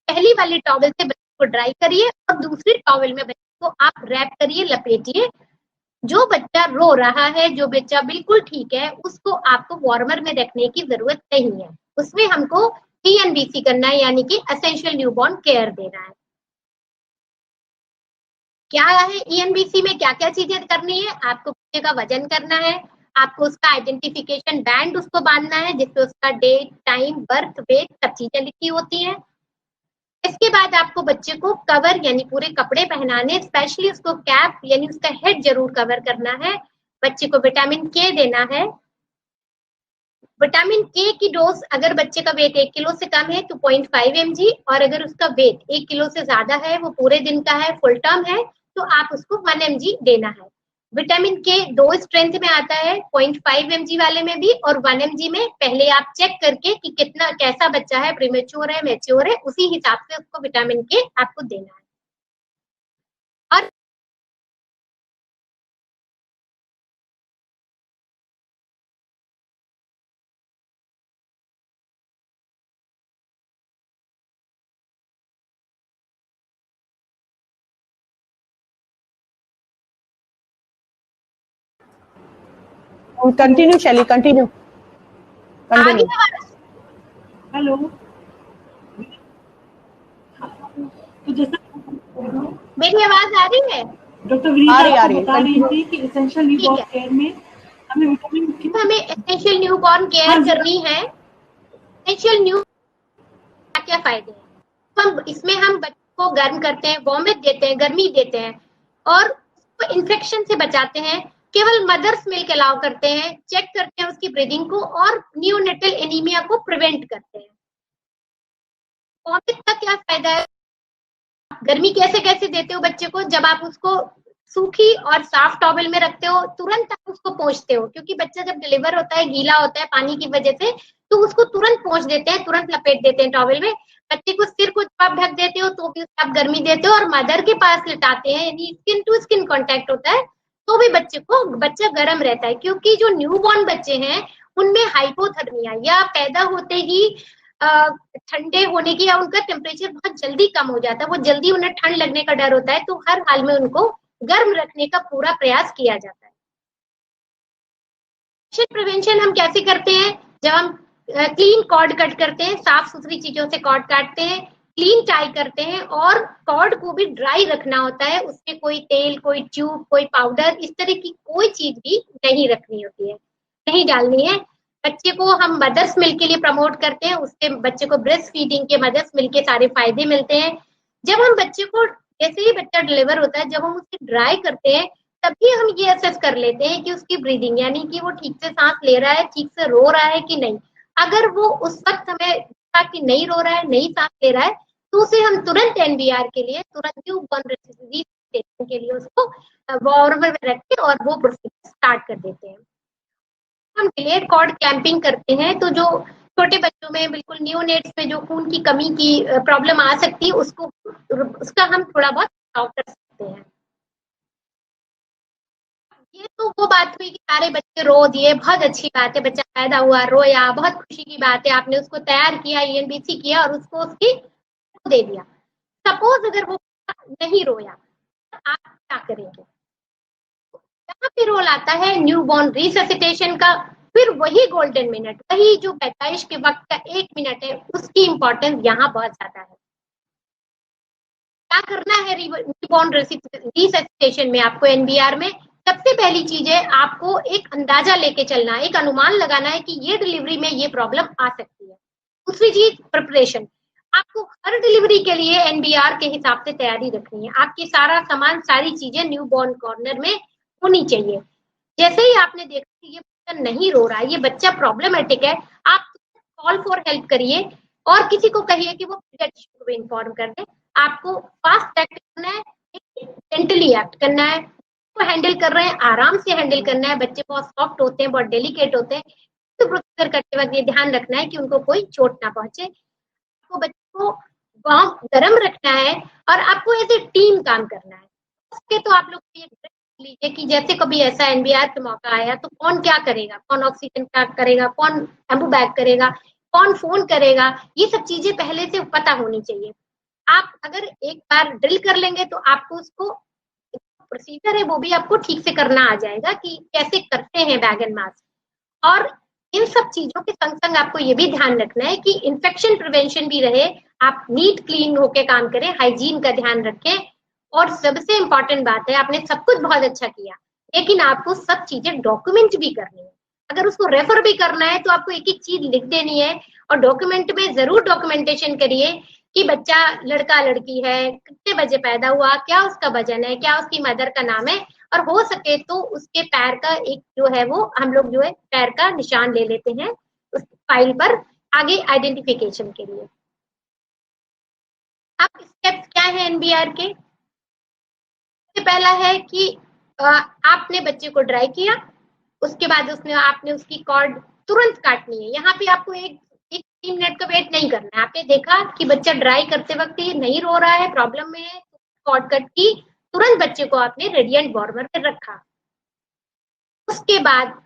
पहली वाली टॉवल से बच्चे को ड्राई करिए, और दूसरी टॉवल में बच्चे को आप रैप करिए, लपेटिए। जो बच्चा रो रहा है, जो बच्चा बिल्कुल ठीक है, उसको आपको वार्मर में रखने की जरूरत नहीं है, उसमें हमको ENBC करना है, यानी कि एसेंशियल न्यूबॉर्न केयर देना है। क्या है ENBC में, क्या क्या चीजें करनी है, आपको बच्चे का वजन करना है, आपको उसका आइडेंटिफिकेशन बैंड उसको बांधना है, जिसपे उसका डेट, टाइम, बर्थ, वेट सब चीजें लिखी होती हैं। इसके बाद आपको बच्चे को कवर, यानी पूरे कपड़े पहनाने, स्पेशली उसको कैप यानी उसका हेड जरूर कवर करना है। बच्चे को विटामिन के देना है। विटामिन के की डोज, अगर बच्चे का वेट 1 किलो से कम है तो 0.5 mg, और अगर उसका वेट 1 किलो से ज्यादा है, वो पूरे दिन का है, फुल टर्म है, तो आप उसको 1 mg देना है। विटामिन के 2 स्ट्रेंथ में आता है, 0.5 mg वाले में भी और 1 mg में। पहले आप चेक करके कि कितना, कैसा बच्चा है, प्रीमेच्योर है, मैच्योर है, उसी हिसाब से उसको विटामिन के आपको देना है। और कंटिन्यू शैली, कंटिन्यू। आगे हेलो, तो जैसा मेरी आवाज आ रही है? डॉक्टर विनीता आ रही आपको बता रही continue। थी कि एसेंशियल न्यूबॉर्न केयर में हमें विटामिन की, हमें एसेंशियल न्यूबॉर्न केयर करनी है। एसेंशियल न्यू क्या क्या फायदे हैं? हम इसमें हम बच्चे को गर्म करते हैं, वॉमिट देते हैं, गर्मी देते हैं, और उसको इन्फेक्शन से बचाते हैं। केवल मदर्स मिल्क अलाउ करते हैं, चेक करते हैं उसकी ब्रीदिंग को, और नियोनेटल एनीमिया को प्रिवेंट करते हैं। वॉमिट का क्या फायदा है? गर्मी कैसे कैसे देते हो बच्चे को? जब आप उसको सूखी और साफ टॉवल में रखते हो, तुरंत आप उसको पोंछते हो, क्योंकि बच्चा जब डिलीवर होता है गीला होता है पानी की वजह से, तो उसको तुरंत पोंछ देते हैं, तुरंत लपेट देते हैं टॉवल में। बच्चे को सिर को जब आप ढक देते हो तो भी आप गर्मी देते हो, और मदर के पास लिटाते हैं, यानी स्किन टू स्किन कॉन्टेक्ट होता है, तो भी बच्चा गर्म रहता है। क्योंकि जो न्यूबॉर्न बच्चे हैं उनमें हाइपोथर्मिया, या पैदा होते ही ठंडे होने की, या उनका टेम्परेचर बहुत जल्दी कम हो जाता है, वो जल्दी उन्हें ठंड लगने का डर होता है, तो हर हाल में उनको गर्म रखने का पूरा प्रयास किया जाता है। प्रिवेंशन हम कैसे करते हैं? जब हम क्लीन कॉर्ड कट करते हैं, साफ सुथरी चीजों से कॉर्ड काटते हैं, क्लीन टाई करते हैं, और कॉर्ड को भी ड्राई रखना होता है, उसमें कोई तेल, कोई ट्यूब, कोई पाउडर, इस तरह की कोई चीज भी नहीं रखनी होती है, नहीं डालनी है। बच्चे को हम मदर्स मिल्क के लिए प्रमोट करते हैं, उससे बच्चे को ब्रेस्ट फीडिंग के मदर्स मिल्क के सारे फायदे मिलते हैं। जब हम बच्चे को, जैसे ही बच्चा डिलीवर होता है, जब हम उसे ड्राई करते हैं, तभी हम ये असेस कर लेते हैं कि उसकी ब्रीदिंग, यानी कि वो ठीक से सांस ले रहा है, ठीक से रो रहा है कि नहीं। अगर वो उस वक्त हमें दिखा कि नहीं रो रहा है, नहीं सांस ले रहा है, तो उसे हम तुरंत एनबीआर के लिए, तुरंत न्यूबॉर्न रिससिटेशन के लिए उसको वार्म में रख के और वो प्रोसीजर स्टार्ट कर देते हैं। हम डिलेड कॉर्ड क्लैंपिंग करते हैं, तो जो छोटे बच्चों में, बिल्कुल न्यूनेट्स में जो खून की कमी की प्रॉब्लम आ सकती है, उसका हम थोड़ा बहुत बचाव कर सकते हैं। ये तो वो बात हुई कि सारे बच्चे रो दिए, बहुत अच्छी बात है, बच्चा पैदा हुआ, रोया, बहुत खुशी की बात है, आपने उसको तैयार किया, ईएनबीसी किया और उसको उसकी दे दिया। सपोज अगर वो नहीं रोया, आप क्या करेंगे? यहाँ पे रोल आता है न्यूबॉर्न रिससिटेशन का। फिर वही गोल्डन मिनट, वही जो पैदाइश के वक्त का 1 मिनट है, उसकी इंपॉर्टेंस यहाँ बहुत ज्यादा है। क्या करना है न्यूबॉर्न रिससिटेशन में आपको एनबीआर में? सबसे पहली चीज है, आपको एक अंदाजा लेके चलना है, एक अनुमान लगाना है कि ये डिलीवरी में ये प्रॉब्लम आ सकती है। दूसरी चीज, प्रिपरेशन। आपको हर डिलीवरी के लिए एनबीआर के हिसाब से तैयारी रखनी है। आपकी सारा सामान, सारी चीजें न्यूबॉर्न कॉर्नर में होनी चाहिए। जैसे ही आपने देखा कि ये बच्चा नहीं रो रहा है, ये बच्चा प्रॉब्लमेटिक है, आप कॉल फॉर हेल्प करिए और किसी को कहिए कि वो पीडियाट्रिशियन को इन्फॉर्म कर दे। आपको फास्ट एक्ट करना है, जेंटली एक्ट करना है, को हैंडल कर रहे हैं, आराम से हैंडल करना है। बच्चे बहुत सॉफ्ट होते हैं, बहुत डेलिकेट होते हैं, तो प्रोसीजर करते वक्त ये ध्यान रखना है कि उनको कोई चोट ना पहुंचे। आपको बच्चे को गर्म रखना है और आपको ऐसे टीम काम करना है। उसके तो आप लोग लीजिए कि जैसे कभी ऐसा एनबीआर का मौका आया तो कौन क्या करेगा, कौन ऑक्सीजन का करेगा, कौन एम्बू बैग करेगा, कौन फोन करेगा, ये सब चीजें पहले से पता होनी चाहिए। आप अगर एक बार ड्रिल कर लेंगे तो आपको उसको प्रोसीजर है वो भी आपको ठीक से करना आ जाएगा कि कैसे करते हैं बैग एंड मास्क। और इन सब चीजों के संग संग आपको ये भी ध्यान रखना है कि इन्फेक्शन प्रिवेंशन भी रहे, आप नीट क्लीन होके काम करें, हाइजीन का ध्यान रखें। और सबसे इम्पोर्टेंट बात है, आपने सब कुछ बहुत अच्छा किया, लेकिन आपको सब चीजें डॉक्यूमेंट भी करनी है। अगर उसको रेफर भी करना है तो आपको एक एक चीज लिख देनी है और डॉक्यूमेंट में जरूर डॉक्यूमेंटेशन करिए कि बच्चा लड़का लड़की है, कितने बजे पैदा हुआ, क्या उसका वजन है, क्या उसकी मदर का नाम है, और हो सके तो उसके पैर का एक जो है वो हम लोग जो है पैर का निशान ले लेते हैं उस फाइल पर आगे आइडेंटिफिकेशन के लिए। अब स्टेप्स क्या है एनबीआर के? पहला है कि आपने बच्चे को ड्राई किया, उसके बाद उसने आपने उसकी कॉर्ड तुरंत काटनी है। यहाँ पे आपको एक 3 मिनट का वेट नहीं करना है। आपने देखा कि बच्चा ड्राई करते वक्त ये नहीं रो रहा है, प्रॉब्लम में है, कॉर्ड कट की, तुरंत बच्चे को आपने रेडिएंट वार्मर पे रखा। उसके बाद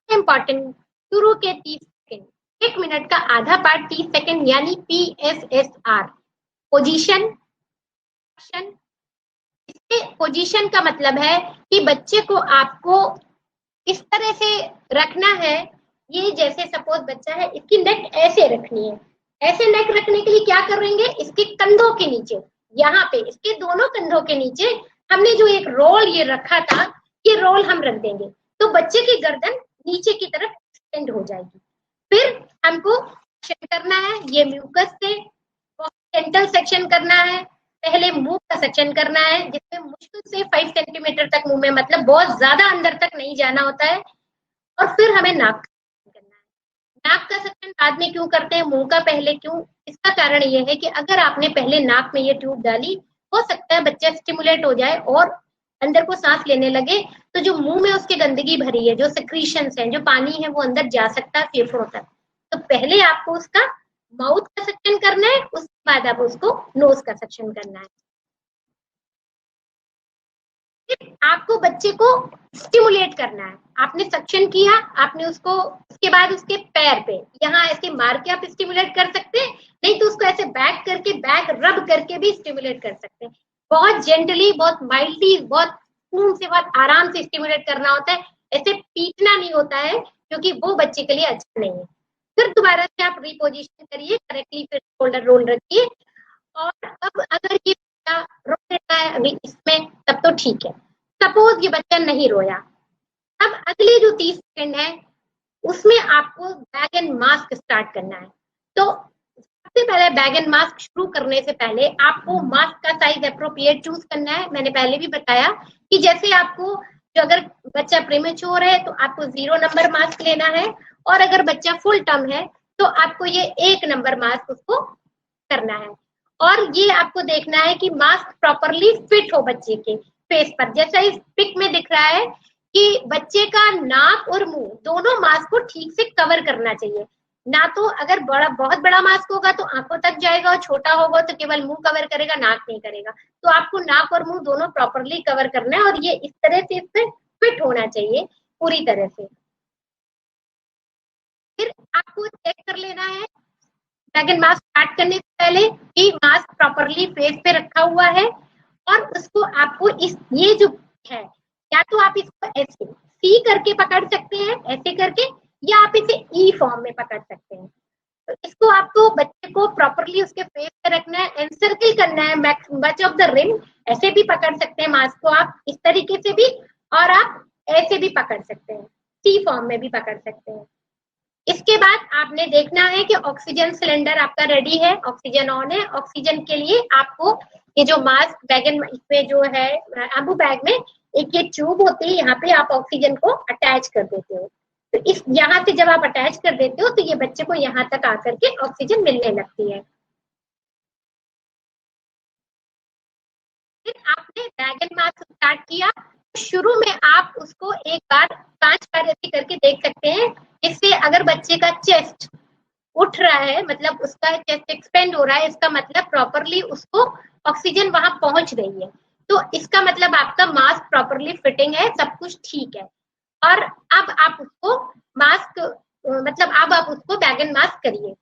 इम्पॉर्टेंट, शुरू के 30 सेकेंड, 1 मिनट का आधा पार्ट 30 सेकेंड, यानी PSSR, पोजीशन। पोजीशन का मतलब है कि बच्चे को आपको इस तरह से रखना है, ये जैसे सपोज बच्चा है, इसकी नेक ऐसे रखनी है। ऐसे नेक रखने के लिए क्या करेंगे, इसके कंधों के नीचे, यहाँ पे इसके दोनों कंधों के नीचे हमने जो एक रोल ये रखा था, ये रोल हम रख देंगे, तो बच्चे की गर्दन नीचे की तरफ एक्सटेंड हो जाएगी। फिर हमको सेक्शन करना है, ये म्यूकस से डेंटल सेक्शन करना है। पहले मुंह का सेक्शन करना है, जिसमें मुश्किल से 5 सेंटीमीटर तक मुंह में, मतलब बहुत ज्यादा अंदर तक नहीं जाना होता है। और फिर हमें नाक करना है। नाक का सेक्शन बाद में क्यों करते हैं, मुंह का पहले क्यों? इसका कारण ये है कि अगर आपने पहले नाक में ये ट्यूब डाली, हो सकता है बच्चा स्टिमुलेट हो जाए और अंदर को सांस लेने लगे, तो जो मुंह में उसकी गंदगी भरी है, जो सेक्रीशंस हैं, जो पानी है, वो अंदर जा सकता है फेफड़ों तक। तो पहले आपको उसका माउथ का सेक्शन करना है, उसके बाद आप उसको नोज का सेक्शन करना है। आपको बच्चे को स्टिमुलेट करना है। आपने सक्शन किया, आपने उसको, उसके बाद उसके पैर पे यहाँ ऐसे मार के आप स्टिमुलेट कर सकते हैं, नहीं तो उसको ऐसे बैक करके, बैक रब करके भी स्टिमुलेट कर सकते हैं। बहुत जेंटली, बहुत माइल्डली, बहुत खून से, बहुत आराम से स्टिमुलेट करना होता है। ऐसे पीटना नहीं होता है, क्योंकि वो बच्चे के लिए अच्छा नहीं है। फिर दोबारा से आप रिपोजिशन करिए करेक्टली, फिर शोल्डर रोल रखिए। और अब अगर ये बच्चा रो देता है अभी इसमें, तब तो ठीक है। सपोज ये बच्चा नहीं रोया, अब अगले जो 30 सेकंड है उसमें आपको बैग एंड मास्क स्टार्ट करना है। तो सबसे पहले बैग एंड मास्क शुरू करने से पहले आपको मास्क का साइज अप्रोप्रिएट चूज करना है। मैंने पहले भी बताया कि जैसे आपको, जो अगर बच्चा प्रीमेच्योर है तो आपको 0 नंबर मास्क लेना है, और अगर बच्चा फुल टर्म है तो आपको ये 1 नंबर मास्क उसको करना है। और ये आपको देखना है कि मास्क प्रॉपरली फिट हो बच्चे के फेस पर। जैसा इस पिक में दिख रहा है कि बच्चे का नाक और मुंह दोनों मास्क को ठीक से कवर करना चाहिए। ना तो अगर बहुत बड़ा मास्क होगा तो आंखों तक जाएगा, और छोटा होगा तो केवल मुंह कवर करेगा, नाक नहीं करेगा। तो आपको नाक और मुंह दोनों प्रॉपरली कवर करना है, और ये इस तरह से इसमें फिट होना चाहिए पूरी तरह से। फिर आपको चेक कर लेना है बैग एंड मास्क स्टार्ट करने से पहले कि मास्क प्रॉपरली फेस पे रखा हुआ है। और उसको आपको ये जो है, या तो आप इसको ऐसे सी करके पकड़ सकते हैं, ऐसे करके, या आप इसे ई फॉर्म में पकड़ सकते हैं। तो इसको आपको बच्चे को प्रॉपरली उसके फेस पे रखना है, एनसर्किल करना है मच ऑफ द रिम। ऐसे भी पकड़ सकते हैं मास्क को आप, इस तरीके से भी, और आप ऐसे भी पकड़ सकते हैं, सी फॉर्म में भी पकड़ सकते हैं। इसके बाद आपने देखना है कि ऑक्सीजन सिलेंडर आपका रेडी है, ऑक्सीजन ऑन है। ऑक्सीजन के लिए आपको ये जो मास्क बैग एंड इसमें जो है एम्बू बैग में एक ये ट्यूब होती है, यहाँ पे आप ऑक्सीजन को अटैच कर देते हो। तो इस यहाँ से जब आप अटैच कर देते हो तो ये बच्चे को यहाँ तक आकर के ऑक्सीजन मिलने लगती है। फिर आपने बैग एंड मास्क स्टार्ट किया। शुरू में आप उसको एक बार 5 बार ऐसे करके देख सकते हैं, जिससे अगर बच्चे का चेस्ट उठ रहा है, मतलब उसका चेस्ट एक्सपेंड हो रहा है, इसका मतलब प्रॉपरली उसको ऑक्सीजन वहां पहुंच रही है। तो इसका मतलब आपका मास्क प्रॉपरली फिटिंग है, सब कुछ ठीक है। और अब आप उसको मास्क, मतलब अब आप उसको बैग एंड मास्क करिए।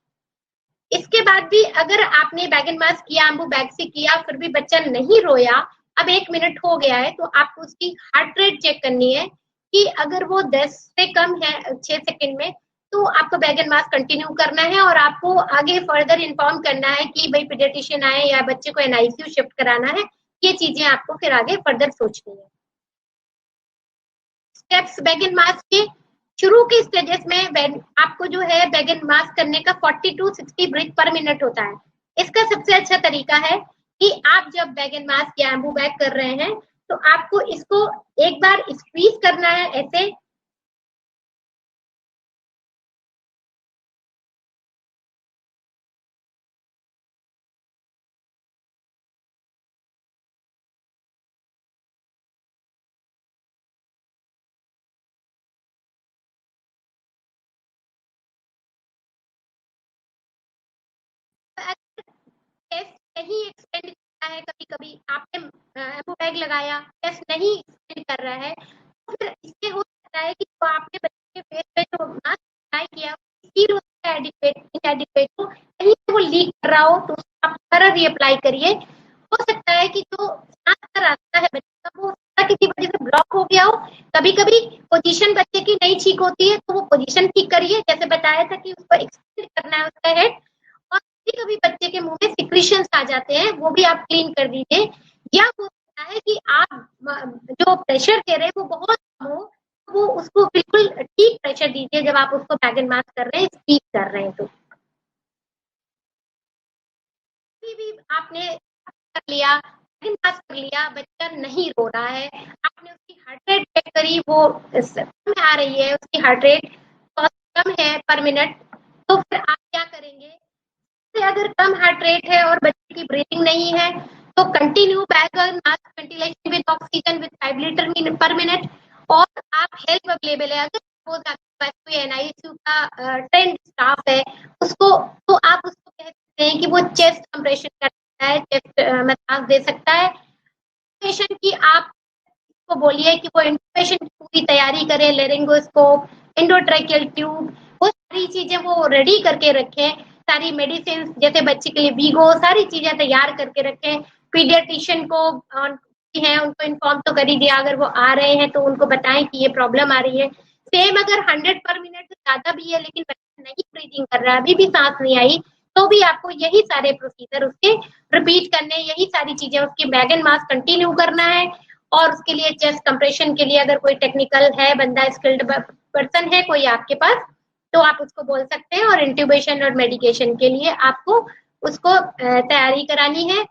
इसके बाद भी अगर आपने बैग एंड मास्क किया, एम्बू बैग से किया, फिर भी बच्चा नहीं रोया, अब 1 मिनट हो गया है, तो आपको उसकी हार्ट रेट चेक करनी है कि अगर वो 10 से कम है 6 सेकंड में, तो आपको बैग एंड मास्क कंटिन्यू करना है। और आपको आगे फर्दर इन्फॉर्म करना है कि भाई पीडियाट्रिशियन आए या बच्चे को एनआईसीयू शिफ्ट कराना है। ये चीजें आपको फिर आगे फर्दर सोचनी है। स्टेप्स बैग एंड मास्क के शुरू के स्टेजेस में आपको जो है बैग एंड मास्क करने का 40 to 60 ब्रीथ पर मिनट होता है। इसका सबसे अच्छा तरीका है कि आप जब बैग एंड मास्क या एम्बू बैग कर रहे हैं तो आपको इसको एक बार स्क्वीज करना है ऐसे, टेस्ट नहीं एक्सटेंड करता है, कभी कभी आपने एम्बू बैग लगाया, टेस्ट नहीं एक्सटेंड कर रहा है, तो फिर इससे हो सकता है कि तो आपने बच्चे के फेस पे जो मास्क अप्लाई किया इनएडिक्वेट हो, कहीं से वो लीक कर रहा हो, तो आप दोबारा रीअप्लाई करिए। हो सकता है कि जो सांस का रास्ता है बच्चे का, वो किसी वजह से ब्लॉक हो गया हो। कभी कभी पोजीशन बच्चे की नहीं ठीक होती है, तो वो पोजीशन ठीक करिए, जैसे बताया था कि उसको एक्सटेंड करना है उसका हेड। और कभी बच्चे के मुंह में सिक्रीशंस आ जाते हैं, वो भी आप क्लीन कर दीजिए। या हो सकता है कि आप जो प्रेशर दे रहे हैं वो बहुत कम हो, वो उसको बिल्कुल ठीक प्रेशर दीजिए जब आप उसको बैग एंड मास्क कर रहे हैं, स्पीक कर रहे हैं। तो भी आपने कर लिया, बैग एंड मास्क कर लिया, बच्चा नहीं रो रहा है, आपने उसकी हार्ट रेट चेक करी, वो कम आ रही है, उसकी हार्ट रेट कम है पर मिनट, तो फिर आप क्या करेंगे? अगर कम हार्ट रेट है और बच्चे की ब्रीथिंग नहीं है, तो continue bag and mask ventilation with oxygen with 5 litre पर मिनट। और आप हेल्प अवेलेबल है, अगर सपोज आपके पास कोई एनआईसीयू का ट्रेंड स्टाफ है, उसको, तो आप उसको कह सकते हैं कि वो चेस्ट कंप्रेशन कर सकता है, चेस्ट मसाज दे सकता है। पेशेंट की आप को बोलिए कि वो इंट्यूबेशन की पूरी तैयारी करे, लेरिंगोस्कोप, एंडोट्रैकियल ट्यूब, वो सारी चीजें वो रेडी करके रखें। सारी मेडिसिन जैसे बच्चे के लिए वीगो, सारी चीजें तैयार करके रखें। पीडियाट्रिशियन को हैं उनको इन्फॉर्म तो कर ही दिया, अगर वो आ रहे हैं तो उनको बताएं कि ये प्रॉब्लम आ रही है। सेम अगर 100 पर मिनट से ज्यादा भी है लेकिन बच्चा नहीं ब्रीदिंग कर रहा है, अभी भी सांस नहीं आई, तो भी आपको यही सारे प्रोसीजर उसके रिपीट करने, यही सारी चीजें उसकी बैग एंड मास कंटिन्यू करना है। और उसके लिए चेस्ट कंप्रेशन के लिए अगर कोई टेक्निकल है बंदा, स्किल्ड पर्सन है कोई आपके पास, तो आप उसको बोल सकते हैं। और इंट्यूबेशन और मेडिकेशन के लिए आपको उसको तैयारी करानी है।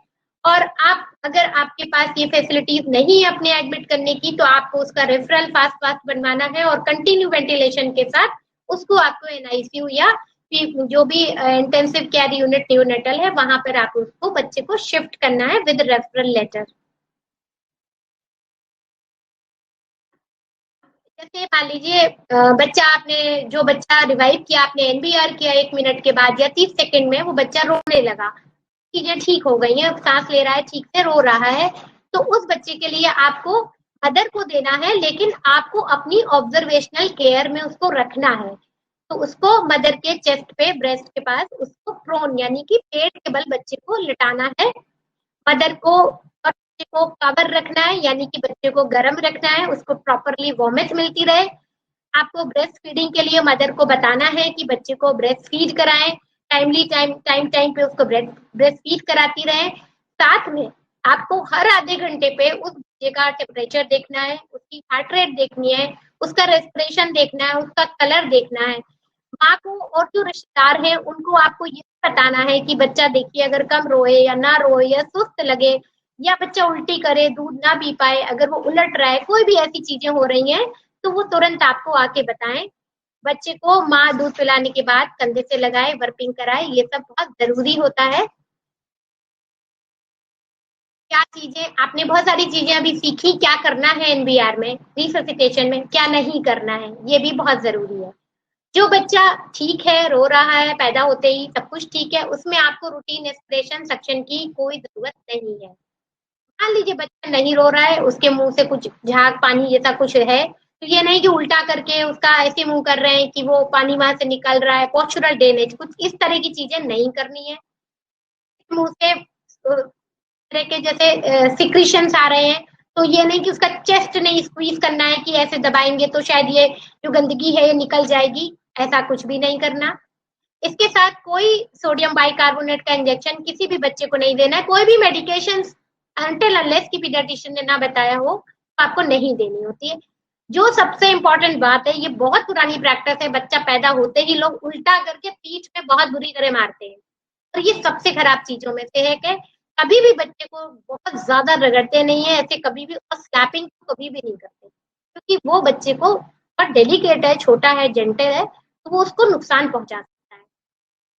और आप अगर आपके पास ये फैसिलिटीज नहीं है अपने एडमिट करने की, तो आपको उसका रेफरल फास्ट फास्ट बनवाना है और कंटिन्यू वेंटिलेशन के साथ उसको आपको एनआईसीयू या जो भी इंटेंसिव केयर यूनिट न्यूनेटल है वहां पर आप उसको बच्चे को शिफ्ट करना है विद रेफरल लेटर। जैसे मान लीजिए बच्चा आपने जो बच्चा रिवाइव किया, आपने एनबीआर किया 1 मिनट के बाद या 30 सेकंड में, वो बच्चा रोने लगा, चीजें ठीक हो गई हैं, सांस ले रहा है, ठीक से रो रहा है, तो उस बच्चे के लिए आपको मदर को देना है, लेकिन आपको अपनी ऑब्जर्वेशनल केयर में उसको रखना है। तो उसको मदर के चेस्ट पे, ब्रेस्ट के पास उसको प्रोन यानी कि पेट के बल बच्चे को लिटाना है। मदर को और बच्चे को कवर रखना है, यानी कि बच्चे को गर्म रखना है, उसको प्रॉपरली वॉमिट मिलती रहे। आपको ब्रेस्ट फीडिंग के लिए मदर को बताना है कि बच्चे को ब्रेस्ट फीड कराएं, टाइमली टाइम पे उसको ब्रेस्ट फीड कराती रहें। साथ में आपको हर आधे घंटे पे उस बच्चे का टेम्परेचर देखना है, उसकी हार्ट रेट देखनी है, उसका रेस्पिरेशन देखना है, उसका कलर देखना है। माँ को और जो रिश्तेदार हैं उनको आपको ये बताना है कि बच्चा देखिए अगर कम रोए या ना रोए या सुस्त लगे या बच्चा उल्टी करे, दूध ना पी पाए, अगर वो उलट रहा है, कोई भी ऐसी चीजें हो रही हैं, तो वो तुरंत आपको आके बताएं। बच्चे को माँ दूध पिलाने के बाद कंधे से लगाए, बर्पिंग कराए, ये सब बहुत जरूरी होता है। क्या चीजें आपने बहुत सारी चीजें अभी सीखी, क्या करना है एनबीआर में, रिससिटेशन में क्या नहीं करना है, ये भी बहुत जरूरी है। जो बच्चा ठीक है, रो रहा है, पैदा होते ही सब कुछ ठीक है, उसमें आपको रूटीन एस्पिरेशन सक्शन की कोई जरूरत नहीं है। मान लीजिए बच्चा नहीं रो रहा है, उसके मुंह से कुछ झाग पानी जैसा कुछ है, तो ये नहीं कि उल्टा करके उसका ऐसे मुंह कर रहे हैं कि वो पानी वहां से निकल रहा है, पोस्चरल ड्रेनेज, कुछ इस तरह की चीजें नहीं करनी है। मुंह से तरह के जैसे सिक्रीशंस आ रहे हैं, तो ये नहीं कि उसका चेस्ट नहीं स्क्वीज करना है कि ऐसे दबाएंगे तो शायद ये जो गंदगी है ये निकल जाएगी, ऐसा कुछ भी नहीं करना। इसके साथ कोई सोडियम बाइकार्बोनेट का इंजेक्शन किसी भी बच्चे को नहीं देना है। कोई भी मेडिकेशन अनटिल अनलेस की पीडियाट्रिशियन ने ना बताया हो तो आपको नहीं देनी होती है। जो सबसे इंपॉर्टेंट बात है, ये बहुत पुरानी प्रैक्टिस है, बच्चा पैदा होते ही लोग उल्टा करके पीठ में बहुत बुरी तरह मारते हैं, और ये सबसे खराब चीजों में से है कि कभी भी बच्चे को बहुत ज्यादा रगड़ते नहीं है ऐसे कभी भी, और स्लैपिंग कभी भी नहीं करते, क्योंकि वो बच्चे को बहुत डेलिकेट है, छोटा है, जेंटल है, तो वो उसको नुकसान पहुंचा सकता है।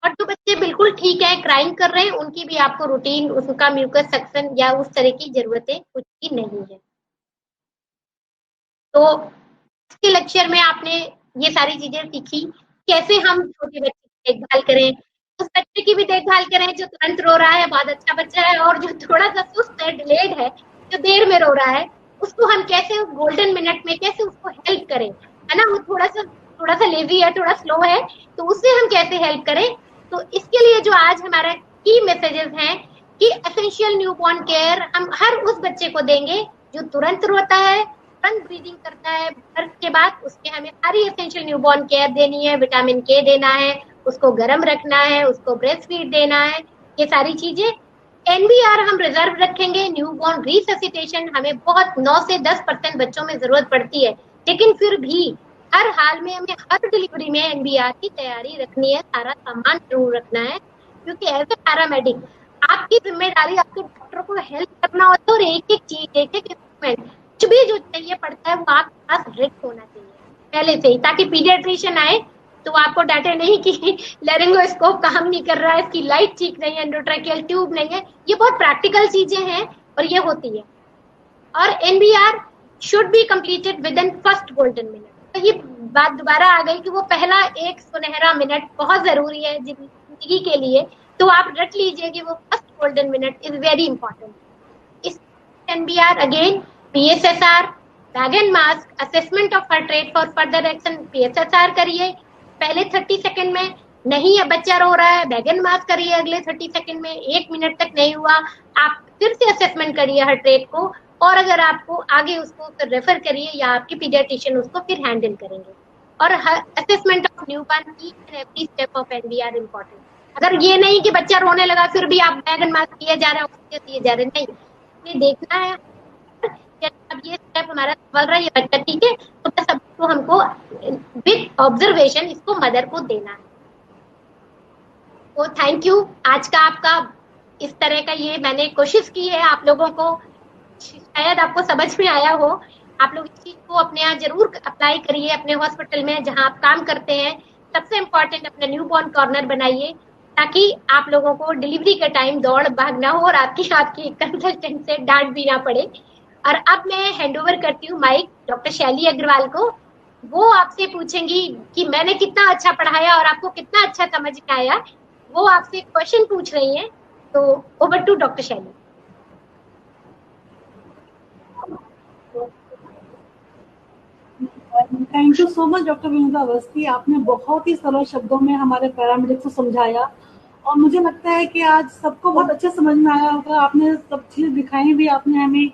और जो बच्चे बिल्कुल ठीक है, क्राइम कर रहे हैं, उनकी भी आपको रूटीन उसका म्यूकस सक्शन या उस तरह की जरूरतें कुछ भी नहीं है। तो इसके लेक्चर में आपने ये सारी चीजें सीखी, कैसे हम छोटे बच्चे की देखभाल करें, उस बच्चे की भी देखभाल करें जो तुरंत रो रहा है, बहुत अच्छा बच्चा है, और जो थोड़ा सा सुस्त है, डिलेड है, जो देर में रो रहा है, उसको हम कैसे गोल्डन मिनट में कैसे उसको हेल्प करें, है ना, वो थोड़ा सा लेजी है, थोड़ा स्लो है, तो उससे हम कैसे हेल्प करें। तो इसके लिए जो आज हमारा की मैसेजेस हैं कि एसेंशियल न्यूबॉर्न केयर हम हर उस बच्चे को देंगे जो तुरंत रोता है, तुरंत ब्रीदिंग करता है बर्थ के बाद, उसके हमें सारी एसेंशियल न्यूबॉर्न केयर देनी है, विटामिन के देना है, उसको गर्म रखना है, उसको ब्रेस्ट फीड देना है, ये सारी चीजें। एनबीआर हम रिजर्व रखेंगे। न्यूबॉर्न रिससिटेशन हमें बहुत 9 से 10% बच्चों में जरूरत पड़ती है, लेकिन फिर भी हर हाल में हमें हर डिलीवरी में एनबीआर की तैयारी रखनी है, सारा सामान जरूर रखना है, क्योंकि एज ए पैरामेडिक आपकी जिम्मेदारी आपके डॉक्टर को हेल्प करना होता है, और एक एक चीज, एक एक इंस्ट्रूमेंट, कुछ भी जो चाहिए पड़ता है वो आपके पास रेडी होना चाहिए पहले से ही, ताकि पीडियाट्रिशियन आए तो आपको डांटे नहीं कि लेरिंगोस्कोप काम नहीं कर रहा है, इसकी लाइट ठीक नहीं है, एंडोट्रैकियल ट्यूब नहीं है। ये बहुत प्रैक्टिकल चीजें हैं और ये होती है। और NBR should be completed with in first golden minute. तो ये बात दोबारा आ गई कि वो पहला एक सुनहरा मिनट बहुत जरूरी है जिंदगी के लिए, तो आप रट लीजिए कि वो first golden minute is very important. इस NBR again PSSR, bag and mask, assessment of heart rate for further action, PSSR करिए पहले 30 सेकंड में, नहीं है बच्चा रो रहा है, बैग एंड मास्क करिए अगले 30 सेकंड में, 1 मिनट तक नहीं हुआ आप फिर से असेसमेंट करिए हार्ट रेट को, और अगर आपको आगे उसको रेफर करिए या आपके पीडियाट्रिशियन उसको फिर हैंडल करेंगे। और assessment of newborn each and every step of NB are important. अगर ये नहीं कि बच्चा रोने लगा फिर भी आप बैग एंड मास्क दिए जा रहे हो, दिए जा रहे, नहीं, ये देखना है अब ये स्टेप हमारा सफल रहा, ये बच्चा ठीक है, तो बस अब तो हमको विद ऑब्जर्वेशन इसको मदर को देना है। तो थैंक यू, आज का आपका इस तरह का ये मैंने कोशिश की है आप लोगों को, शायद आपको समझ में आया हो। आप लोग इस चीज को अपने यहाँ जरूर अप्लाई करिए, अपने हॉस्पिटल में जहाँ आप काम करते हैं। सबसे इम्पोर्टेंट अपना न्यूबॉर्न कॉर्नर बनाइए, ताकि आप लोगों को डिलीवरी के टाइम दौड़ भाग ना हो और आपकी कंसल्टेंट से डांट भी ना पड़े। और अब मैं हैंड ओवर करती हूँ माइक डॉक्टर शैली अग्रवाल को। वो आपसे पूछेंगी कि मैंने कितना अच्छा पढ़ाया और आपको कितना अच्छा समझ में आया। वो आपसे क्वेश्चन पूछ रही हैं, तो ओवर टू डॉक्टर शैली। Thank you so much doctor Vinita Awasthi, आपने बहुत ही सरल शब्दों में हमारे पैरामेडिक्स को समझाया और मुझे लगता है कि आज सबको बहुत अच्छे समझ में आया होगा। आपने सब चीज़ दिखाई भी, आपने हमें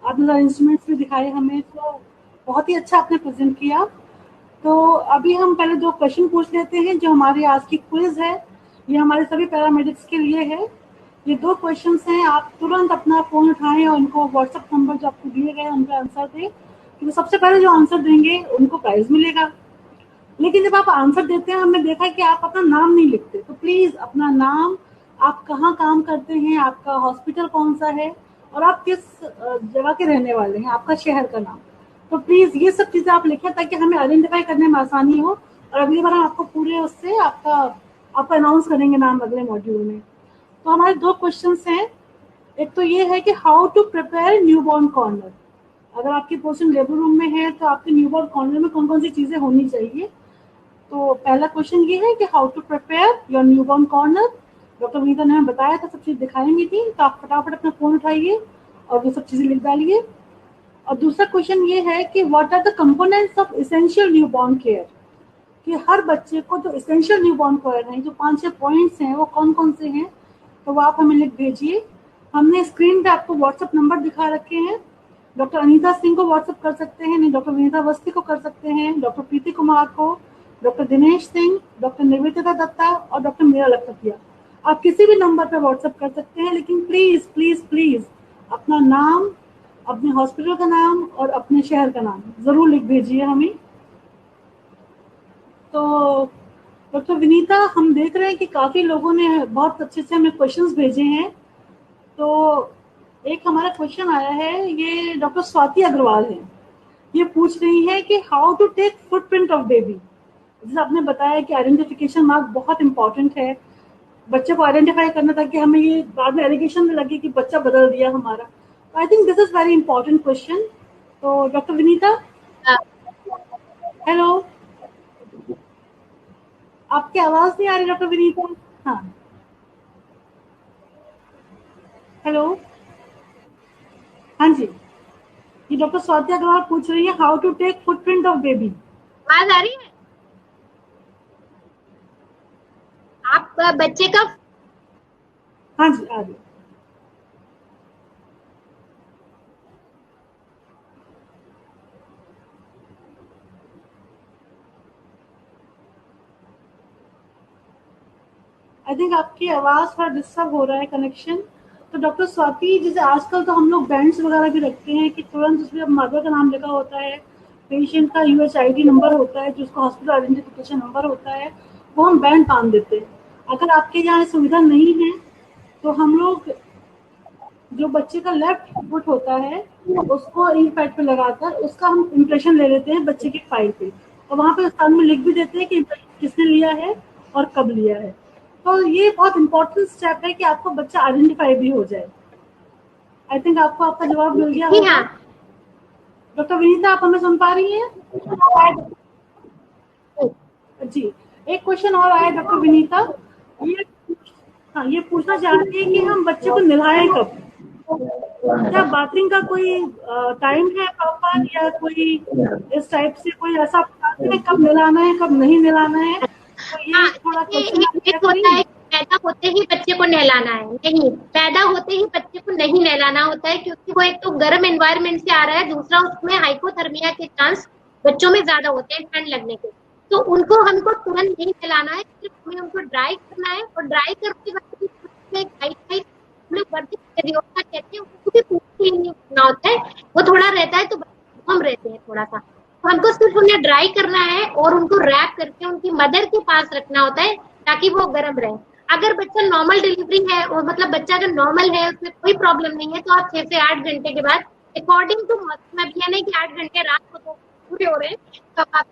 आपने इंस्ट्रूमेंट्स भी दिखाए हमें, तो बहुत ही अच्छा आपने प्रेजेंट किया। तो अभी हम पहले 2 क्वेश्चन पूछ लेते हैं जो हमारी आज की क्विज है, ये हमारे सभी पैरामेडिक्स के लिए है। ये 2 क्वेश्चंस हैं, आप तुरंत अपना फोन उठाएं और उनको व्हाट्सएप नंबर जो आपको दिए गए उनका आंसर दें, क्योंकि सबसे पहले जो आंसर देंगे उनको प्राइज मिलेगा। लेकिन जब आप आंसर देते हैं, हमने देखा कि आप अपना नाम नहीं लिखते, तो प्लीज अपना नाम, आप कहाँ काम करते हैं, आपका हॉस्पिटल कौन सा है और आप किस जगह के रहने वाले हैं, आपका शहर का नाम, तो प्लीज ये सब चीजें आप लिखें ताकि हमें आइडेंटिफाई करने में आसानी हो। और अगली बार हम आपको पूरे उससे आपका अनाउंस करेंगे नाम अगले मॉड्यूल में। तो हमारे 2 क्वेश्चंस हैं। एक तो ये है कि how to prepare newborn corner. अगर आपकी पोर्शन लेबर रूम में है तो आपके न्यूबॉर्न कॉर्नर में कौन कौन सी चीजें होनी चाहिए। तो पहला क्वेश्चन ये है कि how to prepare your newborn corner. Doctor Vinita ने हमें बताया था, सब चीज दिखाई भी थी, तो आप फटाफट अपना फोन उठाइए और ये सब चीजें लिख डालिए। और दूसरा क्वेश्चन ये है कि what are the components of essential newborn care, कि हर बच्चे को जो एसेंशियल न्यूबॉर्न केयर है, जो 5-6 पॉइंट्स हैं, वो कौन कौन से हैं, तो वो आप हमें लिख भेजिए। हमने स्क्रीन पे आपको व्हाट्सएप नंबर दिखा रखे हैं। डॉक्टर अनीता सिंह को व्हाट्सएप कर सकते हैं, नहीं डॉक्टर विनीता अवस्थी को कर सकते हैं, डॉक्टर प्रीति कुमार को, डॉक्टर दिनेश सिंह, डॉक्टर निवेदिता दत्ता और डॉक्टर मीरा लखपतिया। आप किसी भी नंबर पर व्हाट्सएप कर सकते हैं, लेकिन प्लीज प्लीज प्लीज अपना नाम, अपने हॉस्पिटल का नाम और अपने शहर का नाम जरूर लिख भेजिए हमें। तो डॉक्टर विनीता, हम देख रहे हैं कि काफी लोगों ने बहुत अच्छे से हमें क्वेश्चंस भेजे हैं। तो एक हमारा क्वेश्चन आया है, ये डॉक्टर स्वाति अग्रवाल है, ये पूछ रही है कि how to take footprint of baby. जैसे आपने बताया कि आइडेंटिफिकेशन मार्क बहुत इंपॉर्टेंट है, बच्चे को आइडेंटिफाई करना, ताकि हमें ये बाद में एलिगेशन में लगे कि बच्चा बदल दिया हमारा। आई think this is very important question. तो डॉक्टर विनीता, हेलो, आपकी आवाज नहीं आ रही डॉक्टर विनीता। हाँ, हेलो, हाँ जी, ये डॉक्टर स्वाति अग्रवाल पूछ रही है how to take footprint of baby. आवाज आ रही है? आप बच्चे का, हाँ जी आ रही। आई थिंक आपकी आवाज थोड़ा डिस्टर्ब हो रहा है कनेक्शन। तो डॉक्टर स्वाति, जैसे आजकल तो हम लोग बैंड्स वगैरह भी रखते हैं कि तुरंत उसमें मदर का नाम लिखा होता है, पेशेंट का UHID नंबर होता है, जिसको हॉस्पिटल आइडेंटिफिकेशन नंबर होता है, वो हम बैंड बांध देते हैं। अगर आपके यहाँ सुविधा नहीं है तो हम लोग जो बच्चे का लेफ्ट फुट होता है उसको इंक पैड पे लगाकर उसका हम इम्प्रेशन ले लेते हैं बच्चे की फाइल पे, और वहाँ पे स्थान में लिख भी देते हैं कि किसने लिया है और कब लिया है। तो ये बहुत इंपॉर्टेंट स्टेप है कि आपको बच्चा आइडेंटिफाई भी हो जाए। आई थिंक आपको आपका जवाब मिल गया होगा। डॉक्टर विनीता, आप हमें सुन पा रही हैं? जी, एक क्वेश्चन और आया डॉक्टर विनीता, ये पूछना चाहती है कि हम बच्चे को नहलाएं कब। क्या बाथिंग का कोई टाइम है प्रॉपर, या कोई इस टाइप से कोई ऐसा बताते हैं कब नहलाना है कब नहीं नहलाना है? तो ये थोड़ा क्वेश्चन पैदा होते ही बच्चे को नहलाना है, नहीं, पैदा होते ही बच्चे को नहीं नहलाना होता है, क्योंकि वो एक तो गर्म एनवायरनमेंट से आ रहा है, दूसरा उसमें हाइपोथर्मिया के चांस बच्चों में ज्यादा होते हैं ठंड लगने के। तो उनको हमको तुरंत नहीं फैलाना है, सिर्फ हमें उनको ड्राई करना है। और ड्राई करने के बाद हम लोग वर्जित योगा कहते हैं, उसको भी पूरी नहीं करना होता है, वो थोड़ा रहता है तो हम रहते हैं थोड़ा सा, तो हमको सिर्फ उन्हें ड्राई करना है और उनको रैप करके उनकी मदर के पास रखना होता है ताकि वो गर्म रहे। अगर बच्चा नॉर्मल डिलीवरी है और मतलब बच्चा अगर नॉर्मल है, उसमें कोई प्रॉब्लम नहीं है, तो आप 6 से 8 घंटे के बाद अकॉर्डिंग टू मौसम, अब ये नहीं कि 8 घंटे रात को तो पूरे हो रहे हैं, तो आप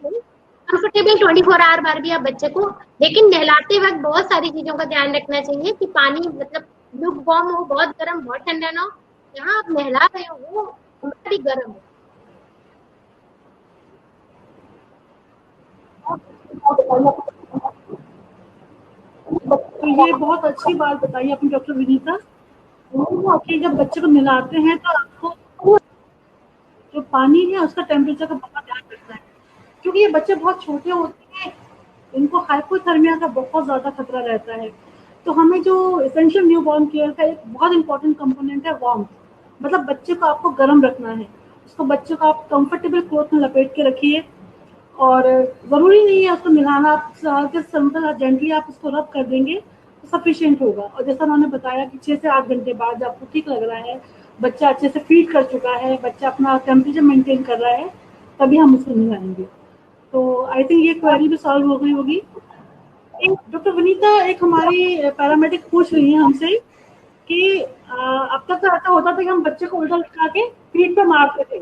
कंफर्टेबल 24 आवर बार भी आप बच्चे को, लेकिन नहलाते वक्त बहुत सारी चीजों का ध्यान रखना चाहिए कि पानी मतलब लुक वार्म हो, बहुत गर्म बहुत ठंडा ना हो, जहाँ आप नहला रहे हो वो थोड़ा भी गर्म हो। तो ये बहुत अच्छी बात बताई आपने डॉक्टर विनीता कि जब बच्चे को नहलाते हैं तो आपको जो पानी है उसका टेम्परेचर का बहुत ध्यान रखना है, क्योंकि ये बच्चे बहुत छोटे होते हैं, इनको हाइपोथर्मिया का बहुत ज्यादा खतरा रहता है। तो हमें जो एसेंशियल न्यूबॉर्न केयर का एक बहुत इंपॉर्टेंट कंपोनेंट है वार्म, मतलब बच्चे को आपको गर्म रखना है, उसको बच्चे को आप कंफर्टेबल क्लोथ में लपेट के रखिए, और जरूरी नहीं है उसको नहलाना, आप सिंपल जेंटली आप उसको रब कर देंगे तो सफिशिएंट होगा। और जैसा उन्होंने बताया कि 6 से 8 घंटे बाद जब आपको ठीक लग रहा है, बच्चा अच्छे से फीड कर चुका है, बच्चा अपना टेम्परेचर मेंटेन कर रहा है, तभी हम उसको नहलाएंगे। तो आई थिंक ये क्वेरी भी सॉल्व हो गई होगी। डॉक्टर विनीता, एक हमारी पैरामेडिक पूछ रही है हमसे कि अब तक तो ऐसा होता था कि हम बच्चे को उल्टा लटका के पीठ पे मारते थे,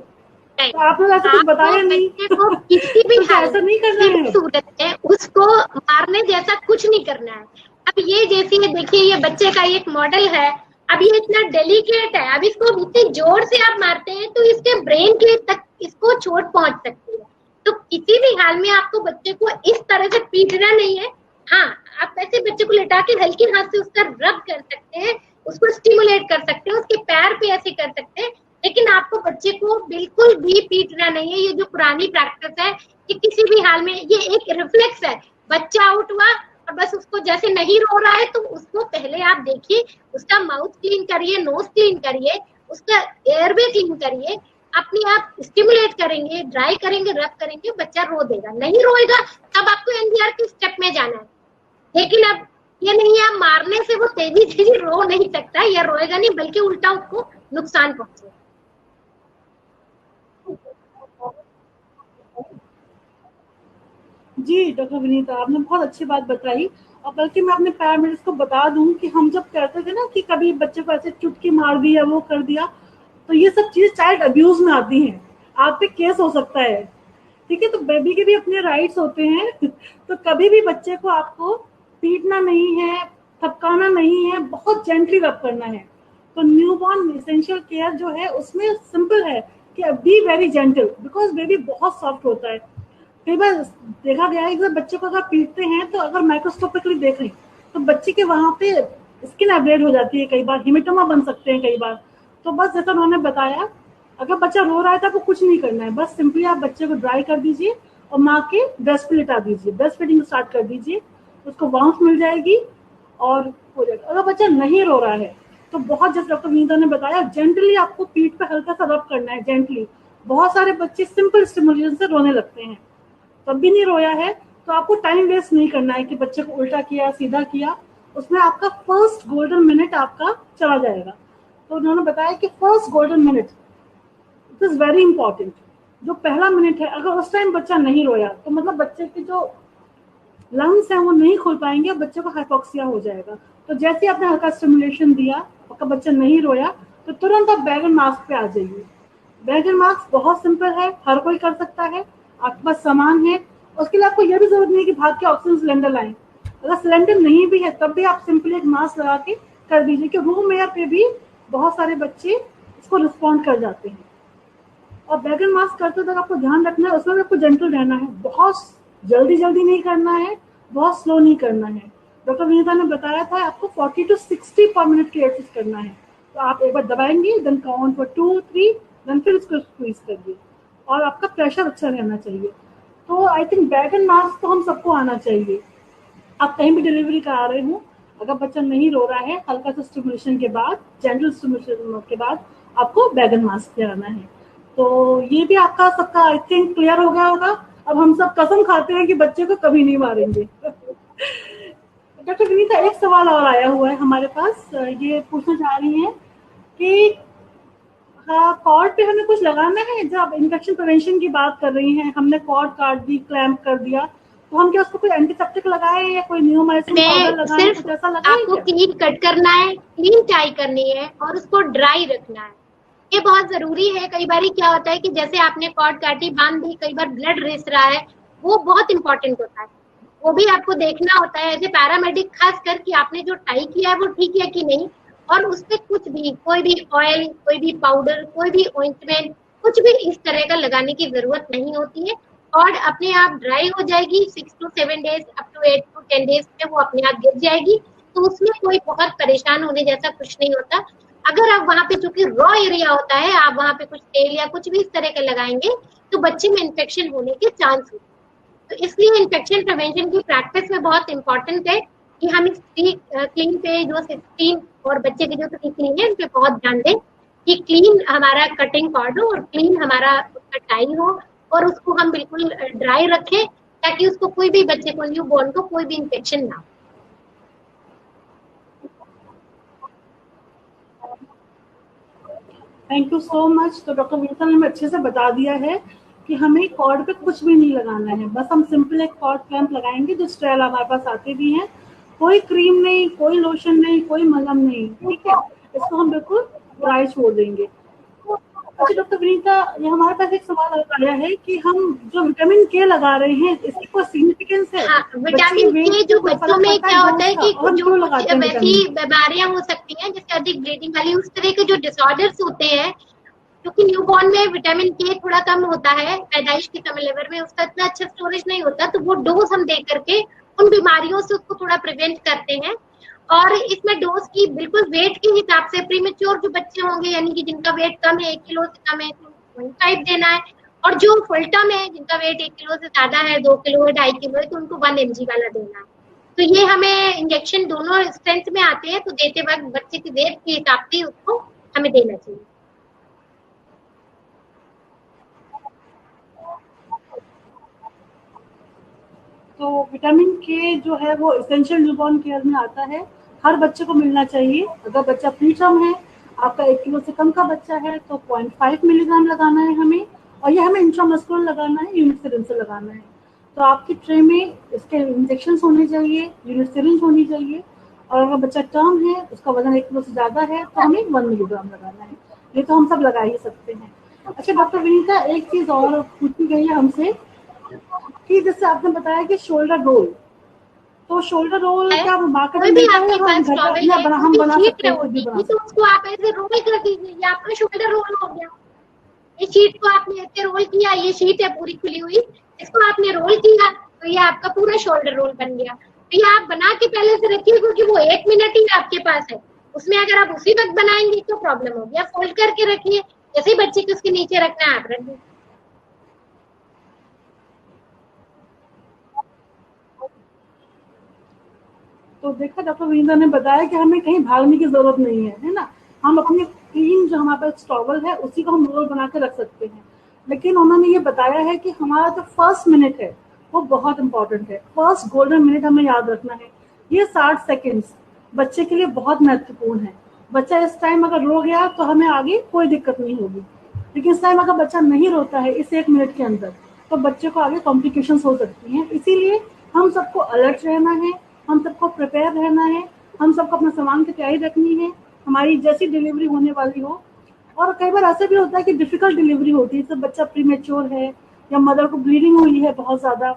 तो आपने ऐसा कुछ बताया नहीं, को किसी भी तो ऐसा नहीं करना है, सूरत है उसको मारने जैसा कुछ नहीं करना है। अब ये जैसे देखिए ये बच्चे का एक मॉडल है, अब ये इतना डेलिकेट है, अब इसको इतने जोर से आप मारते हैं तो इसके ब्रेन के तक इसको चोट पहुंच सकती है। तो किसी भी हाल में आपको बच्चे को इस तरह से पीटना नहीं है। हाँ, आप ऐसे बच्चे को लेटा के हल्के हाथ से उसका रब कर सकते हैं, उसको स्टिमुलेट कर सकते हैं, उसके पैर पे ऐसे कर सकते हैं, लेकिन आपको बच्चे को बिल्कुल भी पीटना नहीं है। ये जो पुरानी प्रैक्टिस है कि किसी भी हाल में, ये एक रिफ्लेक्स है, बच्चा आउट हुआ और बस उसको जैसे नहीं रो रहा है तो उसको पहले आप देखिए, उसका माउथ क्लीन करिए, नोज क्लीन करिए, उसका एयरवे क्लीन करिए, अपने आप स्टिमुलेट करेंगे, ड्राई करेंगे, रब करेंगे, बच्चा रो देगा। नहीं रोएगा तब आपको एनडीआर के स्टेप में जाना है, लेकिन अब ये नहीं है मारने से वो तेजी तेजी रो नहीं सकता, या रोएगा नहीं बल्कि उल्टा उसको नुकसान पहुंचेगा। जी डॉक्टर विनीता, आपने बहुत अच्छी बात बताई। और बल्कि मैं अपने पैरामेडिक्स को बता दूं कि हम जब कहते थे ना कि कभी बच्चे को ऐसे चुटकी मार दी या वो कर दिया, तो ये सब चीजें चाइल्ड अब्यूज में आती हैं, आप पे केस हो सकता है, ठीक है। तो बेबी के भी अपने राइट्स होते हैं तो कभी भी बच्चे को आपको पीटना नहीं है, थपकाना नहीं है, बहुत जेंटली रब करना है। तो न्यूबॉर्न एसेंशियल केयर जो है उसमें सिंपल है कि be very gentle, because baby बहुत सॉफ्ट होता है। कई बार देखा गया है कि बच्चे को अगर पीटते हैं तो अगर माइक्रोस्कोपिकली देख रहे तो बच्चे के वहां पे स्किन एब्रेड हो जाती है, कई बार हिमेटोमा बन सकते हैं कई बार। तो बस जैसा उन्होंने बताया, अगर बच्चा रो रहा है तो आपको कुछ नहीं करना है, बस सिंपली आप बच्चे को ड्राई कर दीजिए और माँ के ब्रेस्ट पे लिटा दीजिए, ब्रेस्ट फीडिंग स्टार्ट कर दीजिए, उसको वार्मथ मिल जाएगी और हो जाएगा। अगर बच्चा नहीं रो रहा है तो बहुत, जैसे डॉक्टर विनीता ने बताया, जेंटली आपको पीठ पे हल्का सा रब करना है, जेंटली। बहुत सारे बच्चे सिंपल स्टिमुलेशन से रोने लगते हैं, तब भी नहीं रोया है तो आपको टाइम वेस्ट नहीं करना है कि बच्चे को उल्टा किया सीधा किया, उसमें आपका फर्स्ट गोल्डन मिनट आपका चला जाएगा। तो उन्होंने बताया कि first golden minute it is very important. जो पहला मिनट है, अगर उस टाइम बच्चा नहीं रोया तो मतलब बच्चे के जो लंग्स हैं वो नहीं खुल पाएंगे और बच्चे को हाइपोक्सिया हो जाएगा। तो जैसे आपने हल्का स्टिमुलेशन दिया, आपका बच्चा नहीं रोया, तो तुरंत आप बैग एंड मास्क पे आ जाइए। बैग एंड मास्क बहुत सिंपल है, हर कोई कर सकता है, आपके पास सामान है। उसके लिए आपको यह भी जरूरत नहीं है कि भाग के ऑक्सीजन सिलेंडर लाएं। अगर सिलेंडर नहीं भी है तब भी आप सिंपली एक मास्क लगा के कर दीजिए, कि रूम एयर पे भी बहुत सारे बच्चे इसको रिस्पॉन्ड कर जाते हैं। और बैग एंड मास्क करते वक्त आपको ध्यान रखना है, उसमें आपको जेंटल रहना है, बहुत जल्दी जल्दी नहीं करना है, बहुत स्लो नहीं करना है। डॉक्टर विनीता ने बताया था आपको 40 to 60 पर मिनट की एक्सरसाइज करना है। तो आप एक बार दबाएंगे, देन काउंट फॉर 2 3, देन फिर इसको स्क्वीज करिए, और आपका प्रेशर अच्छा रहना चाहिए। तो I think bag and mask तो हम सबको आना चाहिए। आप कहीं भी डिलीवरी करा रहे हो, अगर बच्चा नहीं रो रहा है, हल्का सा स्टिमुलेशन के बाद, जेंटल स्टिमुलेशन के बाद आपको बैग एंड मास्क कराना है। तो ये भी आपका सबका आई थिंक क्लियर हो गया होगा। अब हम सब कसम खाते हैं कि बच्चे को कभी नहीं मारेंगे। डॉक्टर विनीता, एक सवाल और आया हुआ है हमारे पास, ये पूछना चाह रही हैं कि हाँ, कॉर्ड पे हमें कुछ लगाना है? जब इन्फेक्शन प्रिवेंशन की बात कर रही हैं, हमने कॉर्ड काट दी, क्लैंप कर दिया, तो हम क्या उसको कोई एंटीसेप्टिक लगाए या कोई नियोमाइसिन पाउडर लगाए, कुछ ऐसा लगाए? आपको क्लीन कट करना है, क्लीन टाई करनी है और उसको ड्राई रखना है, ये बहुत जरूरी है। कई बार क्या होता है कि जैसे आपने कॉर्ड काटी, बांध दी, कई बार ब्लड रिस रहा है, वो बहुत इंपॉर्टेंट होता है, वो भी आपको देखना होता है एज ए पैरामेडिक, खास कर कि आपने जो टाई किया है वो ठीक है कि नहीं, और उसपे कुछ भी, कोई भी ऑयल, कोई भी पाउडर, कोई भी ऑइंटमेंट, कुछ भी इस तरह का लगाने की जरूरत नहीं होती है। और अपने आप ड्राई हो जाएगी 6 to 7 days, up to 8 to 10 days में वो अपने आप गिर जाएगी, तो उसमें कोई बहुत परेशान होने जैसा कुछ नहीं होता। अगर आप वहां पे, चूंकि रॉ एरिया होता है, आप वहां पे कुछ तेल या कुछ भी इस तरह का लगाएंगे तो बच्चे में इन्फेक्शन होने के चांस होते हैं। तो इसलिए इन्फेक्शन प्रिवेंशन की प्रैक्टिस में बहुत इंपॉर्टेंट है कि हम इस क्लीन पे, जो 16 और बच्चे के जो क्लीन है, उन पे बहुत ध्यान दें कि क्लीन हमारा कटिंग कॉर्ड हो और क्लीन हमारा उसका टाई हो, और उसको हम बिल्कुल ड्राई रखें ताकि उसको कोई भी बच्चे को, न्यू बॉर्न को कोई भी इन्फेक्शन ना हो। Thank you so much. तो डॉक्टर विनीता ने हमें अच्छे से बता दिया है कि हमें कॉर्ड पे कुछ भी नहीं लगाना है, बस हम सिंपल एक कॉर्ड क्लैंप लगाएंगे, जो स्टेरल हमारे पास आते भी हैं, कोई क्रीम नहीं, कोई लोशन नहीं, कोई मलहम नहीं, ठीक है, इसको हम बिल्कुल ड्राई छोड़ देंगे। अच्छा डॉक्टर विनीता, ये हमारे पास एक सवाल आया है कि हम जो विटामिन के लगा रहे हैं, इसकी कोई सिग्निफिकेंस है? हाँ, विटामिन के जो बच्चों में क्या होता है कि जो वैसी बीमारियां हो सकती हैं, जैसे अधिक ब्लीडिंग वाली, उस तरह के जो डिसऑर्डर्स होते हैं, क्योंकि न्यूबॉर्न में विटामिन के थोड़ा कम होता है पैदाइश के समय, लिवर में उसका इतना अच्छा स्टोरेज नहीं होता, तो वो डोज हम दे करके उन बीमारियों से उसको थोड़ा प्रिवेंट करते हैं। और इसमें डोज की बिल्कुल वेट के हिसाब से, प्रीमेच्योर जो बच्चे होंगे, यानी कि जिनका वेट कम है, 1 किलो से कम है, तो 0.5 देना है, और जो फुल टर्म है, जिनका वेट 1 किलो से ज्यादा है, 2 किलो है, 2.5 किलो है, तो उनको 1 mg वाला देना है। तो ये हमें इंजेक्शन दोनों स्ट्रेंथ में आते हैं, तो देते वक्त बच्चे के वेट के हिसाब से उसको हमें देना चाहिए। तो विटामिन के जो है वो एसेंशियल न्यूबॉर्न केयर में आता है, हर बच्चे को मिलना चाहिए। अगर बच्चा प्री टर्म है, आपका 1 किलो से कम का बच्चा है, तो 0.5 मिलीग्राम लगाना है हमें, और ये हमें इंट्रामस्कुलर लगाना है, यूनिट सिरिंज से लगाना है। तो आपकी ट्रे में इसके इंजेक्शन होने चाहिए, यूनिट सिरिंज होनी चाहिए, और अगर बच्चा टर्म है, उसका वजन 1 किलो से ज्यादा है, तो हमें 1 मिलीग्राम लगाना है। ये तो हम सब लगा ही सकते हैं। अच्छा डॉक्टर विनीता, एक चीज और पूछी गई है हमसे कि जैसे आपने बताया कि शोल्डर रोल, तो शोल्डर रोल क्या मार्केट में मिलता है, हम बना सकते हैं, तो उसको आप ऐसे रोल कर दीजिए, ये आपका शोल्डर रोल हो गया। ये शीट को आपने ऐसे रोल किया, ये शीट है पूरी खुली हुई, इसको आपने रोल किया, तो ये आपका पूरा शोल्डर रोल बन गया। तो ये आप बना के पहले से रखिए, क्योंकि वो 1 मिनट ही आपके पास है, उसमें अगर आप उसी वक्त बनाएंगे तो प्रॉब्लम होगी। आप फोल्ड करके रखिए, जैसे बच्चे को उसके नीचे रखना है आप रख दीजिए। तो देखा, डॉक्टर विनीता ने बताया कि हमें कहीं भागने की जरूरत नहीं है ना, हम अपने क्लीन जो हमारे पास टॉवल है उसी को हम रोल बना के रख सकते हैं। लेकिन उन्होंने ये बताया है कि हमारा जो फर्स्ट मिनट है वो बहुत इंपॉर्टेंट है, फर्स्ट गोल्डन मिनट हमें याद रखना है। ये 60 सेकेंड्स बच्चे के लिए बहुत महत्वपूर्ण है। बच्चा इस टाइम अगर रो गया तो हमें आगे कोई दिक्कत नहीं होगी, लेकिन इस टाइम अगर बच्चा नहीं रोता है इस 1 मिनट के अंदर, तो बच्चे को आगे कॉम्प्लिकेशंस हो सकती हैं। इसीलिए हम सबको अलर्ट रहना है, हम सबको प्रिपेयर रहना है, हम सबको अपना सामान की तैयारी रखनी है, हमारी जैसी डिलीवरी होने वाली हो। और कई बार ऐसा भी होता है कि डिफिकल्ट डिलीवरी होती है, जैसे बच्चा प्रीमेच्योर है, या मदर को ब्लीडिंग हुई है बहुत ज्यादा,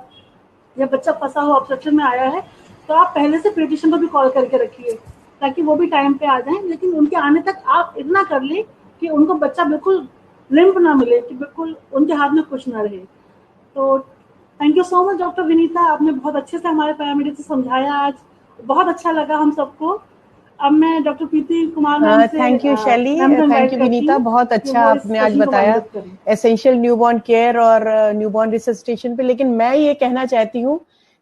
या बच्चा फंसा हुआ ऑब्स्ट्रक्शन में आया है, तो आप पहले से पीडियाट्रिशियन को भी कॉल करके रखिए ताकि वो भी टाइम पे आ जाएं। लेकिन उनके आने तक आप इतना कर ले कि उनको बच्चा बिल्कुल लिम्प ना मिले, कि बिल्कुल उनके हाथ में कुछ ना रहे। तो thank you so much doctor Vinita, आपने बहुत अच्छे से हमारे पैरामेडिक से समझाया, आज बहुत अच्छा लगा हम सबको। अब मैं डॉक्टर प्रीति कुमार मैम से थैंक यू शैली, थैंक यू विनीता, बहुत अच्छा आपने आज बताया एसेंशियल न्यूबॉर्न केयर और न्यूबॉर्न रिससिटेशन पे। लेकिन मैं ये कहना चाहती हूँ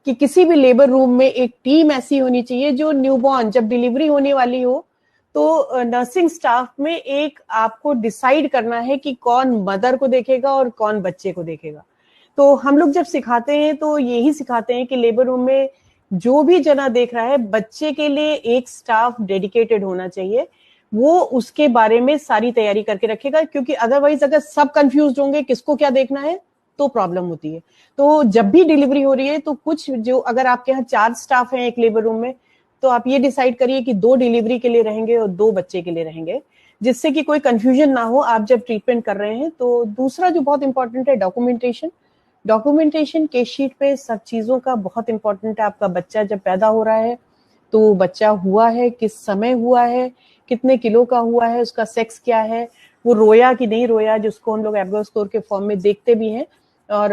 कि किसी भी लेबर रूम में एक टीम ऐसी होनी चाहिए जो न्यूबॉर्न, जब डिलीवरी होने वाली हो तो नर्सिंग स्टाफ में एक आपको डिसाइड करना है कि कौन मदर को देखेगा और कौन बच्चे को देखेगा। तो हम लोग जब सिखाते हैं तो यही सिखाते हैं कि लेबर रूम में जो भी जना देख रहा है, बच्चे के लिए एक स्टाफ डेडिकेटेड होना चाहिए, वो उसके बारे में सारी तैयारी करके रखेगा, क्योंकि अदरवाइज अगर सब कंफ्यूज होंगे किसको क्या देखना है तो प्रॉब्लम होती है। तो जब भी डिलीवरी हो रही है तो कुछ जो, अगर आपके यहाँ 4 स्टाफ हैं एक लेबर रूम में, तो आप ये डिसाइड करिए कि 2 डिलीवरी के लिए रहेंगे और 2 बच्चे के लिए रहेंगे, जिससे कि कोई कंफ्यूजन ना हो आप जब ट्रीटमेंट कर रहे हैं। तो दूसरा जो बहुत इंपॉर्टेंट है, डॉक्यूमेंटेशन। डॉक्यूमेंटेशन केस शीट पे सब चीजों का बहुत इंपॉर्टेंट है। आपका बच्चा जब पैदा हो रहा है तो बच्चा हुआ है, किस समय हुआ है, कितने किलो का हुआ है, उसका सेक्स क्या है, वो रोया कि नहीं रोया, जिसको हम लोग एब्गो स्कोर के फॉर्म में देखते भी हैं। और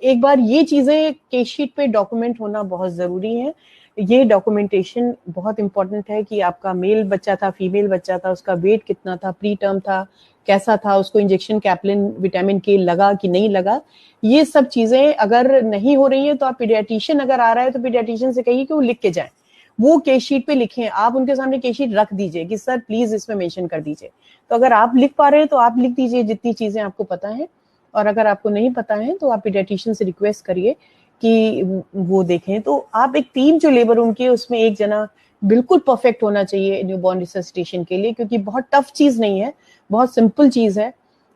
एक बार ये चीजें केस शीट पे डॉक्यूमेंट होना बहुत जरूरी है। ये डॉक्यूमेंटेशन बहुत इंपॉर्टेंट है कि आपका मेल बच्चा था, फीमेल बच्चा था, उसका वेट कितना था, प्री टर्म था, कैसा था, उसको इंजेक्शन कैप्लिन विटामिन के लगा कि नहीं लगा। ये सब चीजें अगर नहीं हो रही है तो आप पीडियाट्रिशियन अगर आ रहा है तो पीडियाट्रिशियन से कहिए कि वो लिख के जाए, वो केस शीट पे लिखें। आप उनके सामने केस शीट रख दीजिए कि सर प्लीज इसमें मेंशन कर दीजिए। तो अगर आप लिख पा रहे हैं तो आप लिख दीजिए जितनी चीजें आपको पता है, और अगर आपको नहीं पता है तो आप पीडियाट्रिशियन से रिक्वेस्ट करिए कि वो देखें। तो आप एक टीम जो लेबर रूम की है उसमें एक जना बिल्कुल परफेक्ट होना चाहिए न्यूबॉर्न रिससिटेशन के लिए, क्योंकि बहुत टफ चीज नहीं है, बहुत सिंपल चीज है।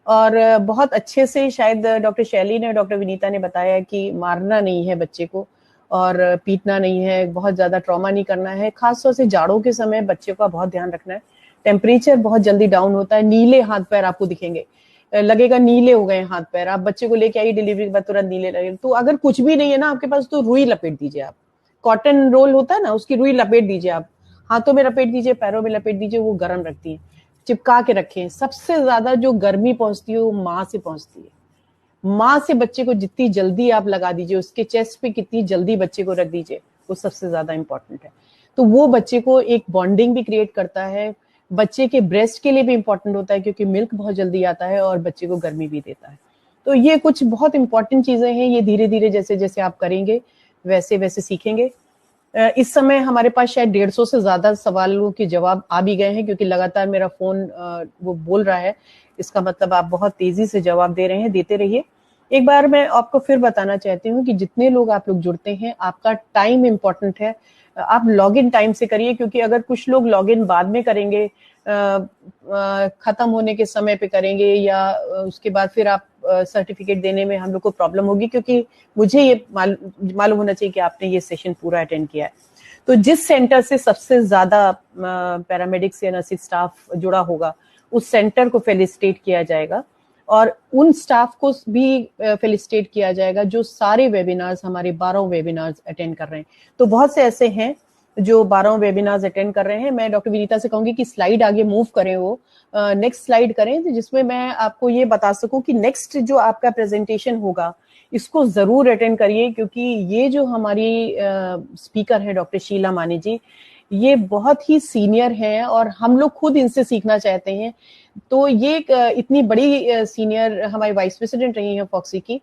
और बहुत अच्छे से शायद डॉक्टर शैली ने, डॉक्टर विनीता ने बताया कि मारना नहीं है बच्चे को और पीटना नहीं है, बहुत ज्यादा ट्रॉमा नहीं करना है। खासतौर से जाड़ों के समय बच्चे का बहुत ध्यान रखना है। टेम्परेचर बहुत जल्दी डाउन होता है, नीले हाथ पैर आपको दिखेंगे, लगेगा नीले हो गए हाथ पैर। आप बच्चे को लेके आइए डिलीवरी के बाद तुरंत नीले लगे, तो अगर कुछ भी नहीं है ना आपके पास तो रुई लपेट दीजिए आप, कॉटन रोल होता है ना उसकी रुई लपेट दीजिए आप, हाथों में लपेट दीजिए, पैरों में लपेट दीजिए, वो गर्म रखती है, चिपका के रखें। सबसे ज्यादा जो गर्मी पहुंचती है वो माँ से पहुंचती है। माँ से बच्चे को जितनी जल्दी आप लगा दीजिए, उसके चेस्ट पे कितनी जल्दी बच्चे को रख दीजिए, वो सबसे ज्यादा इंपॉर्टेंट है। तो वो बच्चे को एक बॉन्डिंग भी क्रिएट करता है, बच्चे के ब्रेस्ट के लिए भी इंपॉर्टेंट होता है क्योंकि मिल्क बहुत जल्दी आता है और बच्चे को गर्मी भी देता है। तो ये कुछ बहुत इंपॉर्टेंट चीजें हैं, ये धीरे धीरे जैसे जैसे आप करेंगे वैसे वैसे सीखेंगे। इस समय हमारे पास शायद 150 से ज्यादा सवालों के जवाब आ भी गए हैं, क्योंकि लगातार मेरा फोन वो बोल रहा है, इसका मतलब आप बहुत तेजी से जवाब दे रहे हैं, देते रहिए। एक बार मैं आपको फिर बताना चाहती हूँ कि जितने लोग आप लोग जुड़ते हैं, आपका टाइम इंपॉर्टेंट है। आप लॉग इन टाइम से करिए, क्योंकि अगर कुछ लोग लॉग इन बाद में करेंगे, खत्म होने के समय पे करेंगे, या उसके बाद फिर आप सर्टिफिकेट देने में हम लोग को प्रॉब्लम होगी, क्योंकि मुझे ये मालूम होना चाहिए कि आपने ये सेशन पूरा अटेंड किया है। तो जिस सेंटर से सबसे ज्यादा पैरामेडिक्स या नर्सिंग स्टाफ जुड़ा होगा उस सेंटर को फेलिसिटेट किया जाएगा, और उन स्टाफ को भी फेलिसिटेट किया जाएगा जो सारे वेबिनार्स, हमारे 12 वेबिनार्स अटेंड कर रहे हैं। तो बहुत से ऐसे हैं जो 12 वेबिनार्स अटेंड कर रहे हैं। मैं डॉक्टर विनीता से कहूंगी कि स्लाइड आगे मूव करें, वो नेक्स्ट स्लाइड करें, जिसमें मैं आपको ये बता सकूं कि नेक्स्ट जो आपका प्रेजेंटेशन होगा इसको जरूर अटेंड करिए, क्योंकि ये जो हमारी स्पीकर है डॉक्टर शीला मानी जी, ये बहुत ही सीनियर हैं और हम लोग खुद इनसे सीखना चाहते हैं। तो ये इतनी बड़ी सीनियर हमारी वाइस प्रेसिडेंट रही हैं फॉक्सी की,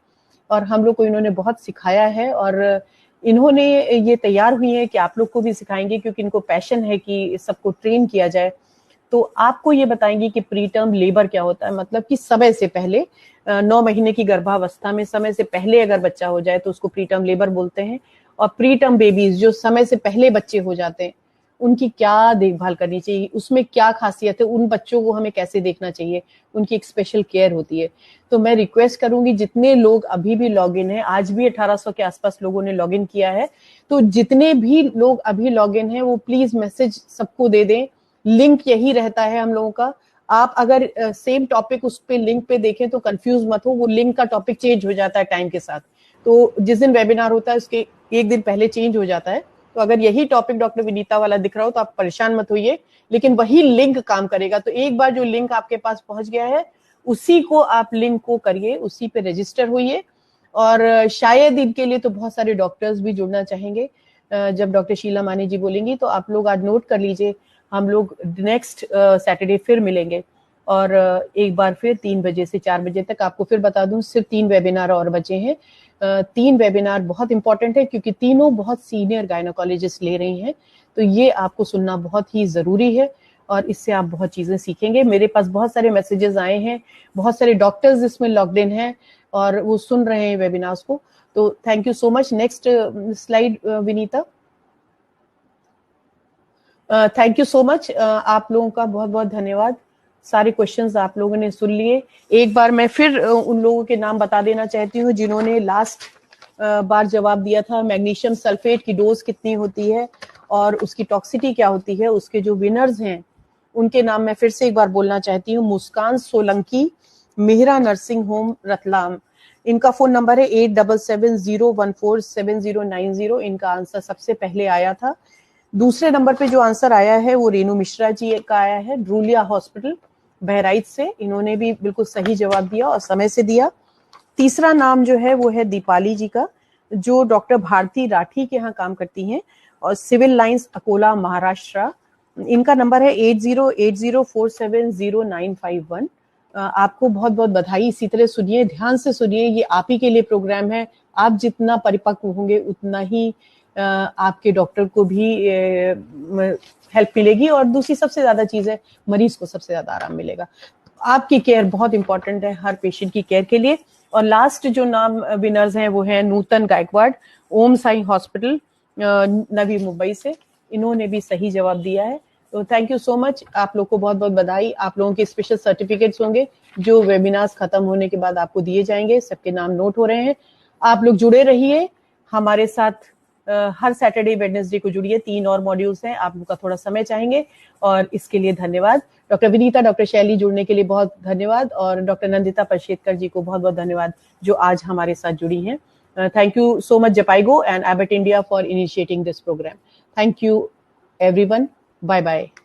और हम लोग को इन्होंने बहुत सिखाया है, और इन्होंने ये तैयार हुई है कि आप लोग को भी सिखाएंगे, क्योंकि इनको पैशन है कि सबको ट्रेन किया जाए। तो आपको ये बताएंगे कि प्री टर्म लेबर क्या होता है, मतलब कि समय से पहले 9 महीने की गर्भावस्था में समय से पहले अगर बच्चा हो जाए तो उसको प्री टर्म लेबर बोलते हैं। और प्री टर्म बेबीज जो समय से पहले बच्चे हो जाते हैं उनकी क्या देखभाल करनी चाहिए, उसमें क्या खासियत है, उन बच्चों को हमें कैसे देखना चाहिए, उनकी एक स्पेशल केयर होती है। तो मैं रिक्वेस्ट करूंगी जितने लोग अभी भी लॉग इन है, आज भी 1800 के आसपास लोगों ने लॉग इन किया है, तो जितने भी लोग अभी लॉग इन है वो प्लीज मैसेज सबको दे दें। लिंक यही रहता है हम लोगों का। आप अगर सेम टॉपिक उस पे लिंक पे देखें तो कंफ्यूज मत हो, वो लिंक का टॉपिक चेंज हो जाता है टाइम के साथ। तो जिस दिन वेबिनार होता है उसके एक दिन पहले चेंज हो जाता है। तो अगर यही टॉपिक डॉक्टर विनीता वाला दिख रहा हो तो आप परेशान मत होइए, लेकिन वही लिंक काम करेगा। तो एक बार जो लिंक आपके पास पहुंच गया है उसी को आप लिंक को करिए, उसी पे रजिस्टर होइए। और शायद इनके लिए तो बहुत सारे डॉक्टर्स भी जुड़ना चाहेंगे। जब डॉक्टर शीला मानी जी बोलेंगी तो आप लोग आज नोट कर लीजिए, हम लोग नेक्स्ट सैटरडे फिर मिलेंगे, और एक बार फिर 3 बजे से 4 बजे तक। आपको फिर बता दूं सिर्फ 3 वेबिनार और बचे हैं। 3 वेबिनार बहुत इंपॉर्टेंट है क्योंकि तीनों बहुत सीनियर गायनोकोलॉजिस्ट ले रही हैं, तो ये आपको सुनना बहुत ही जरूरी है। और इससे आप बहुत चीजें सीखेंगे। मेरे पास बहुत सारे मैसेजेस आए हैं, बहुत सारे डॉक्टर्स इसमें लॉग्ड इन हैं और वो सुन रहे हैं वेबिनार्स को, तो thank you so much. Next slide Vinita. Thank you so much, आप लोगों का बहुत बहुत धन्यवाद। सारे क्वेश्चंस आप लोगों ने सुन लिए। एक बार मैं फिर उन लोगों के नाम बता देना चाहती हूँ जिन्होंने लास्ट बार जवाब दिया था, मैग्नीशियम सल्फेट की डोज कितनी होती है और उसकी टॉक्सिटी क्या होती है। उसके जो विनर्स हैं उनके नाम मैं फिर से एक बार बोलना चाहती हूँ। मुस्कान सोलंकी, मेहरा नर्सिंग होम रतलाम, इनका फोन नंबर है 8770147090। इनका आंसर सबसे पहले आया था। दूसरे नंबर पे जो आंसर आया है वो रेणु मिश्रा जी का आया है, ड्रूलिया हॉस्पिटल बहराइच से। इन्होंने भी बिल्कुल सही जवाब दिया और समय से दिया। तीसरा नाम जो है वो है दीपाली जी का, जो डॉक्टर भारती राठी के यहाँ काम करती हैं और सिविल लाइंस अकोला महाराष्ट्र। इनका नंबर है 8080470951। आपको बहुत बहुत बधाई। इसी तरह सुनिए, ध्यान से सुनिए, ये आप ही के लिए प्रोग्राम है। आप जितना परिपक्व होंगे उतना ही आपके डॉक्टर को भी हेल्प मिलेगी और दूसरी सबसे ज्यादा चीज है, मरीज को सबसे ज्यादा आराम मिलेगा। आपकी केयर बहुत इंपॉर्टेंट है हर पेशेंट की केयर के लिए। और लास्ट जो नाम विनर्स हैं वो है नूतन गायकवाड़, ओम साई हॉस्पिटल नवी मुंबई से। इन्होंने भी सही जवाब दिया है, तो थैंक यू सो मच। आप लोग को बहुत बहुत बधाई। आप लोगों के स्पेशल सर्टिफिकेट्स होंगे जो वेबिनार्स खत्म होने के बाद आपको दिए जाएंगे। सबके नाम नोट हो रहे हैं। आप लोग जुड़े रहिए हमारे साथ, हर सैटरडे वेडनेसडे को जुड़िए। 3 और मॉड्यूल्स हैं, आप लोग का थोड़ा समय चाहेंगे और इसके लिए धन्यवाद। डॉक्टर विनीता, डॉक्टर शैली जुड़ने के लिए बहुत धन्यवाद और डॉक्टर नंदिता परशेतकर जी को बहुत बहुत धन्यवाद जो आज हमारे साथ जुड़ी हैं। Thank you so much Jhpiego and Abbott India for initiating this programme. Thank you everyone, bye bye.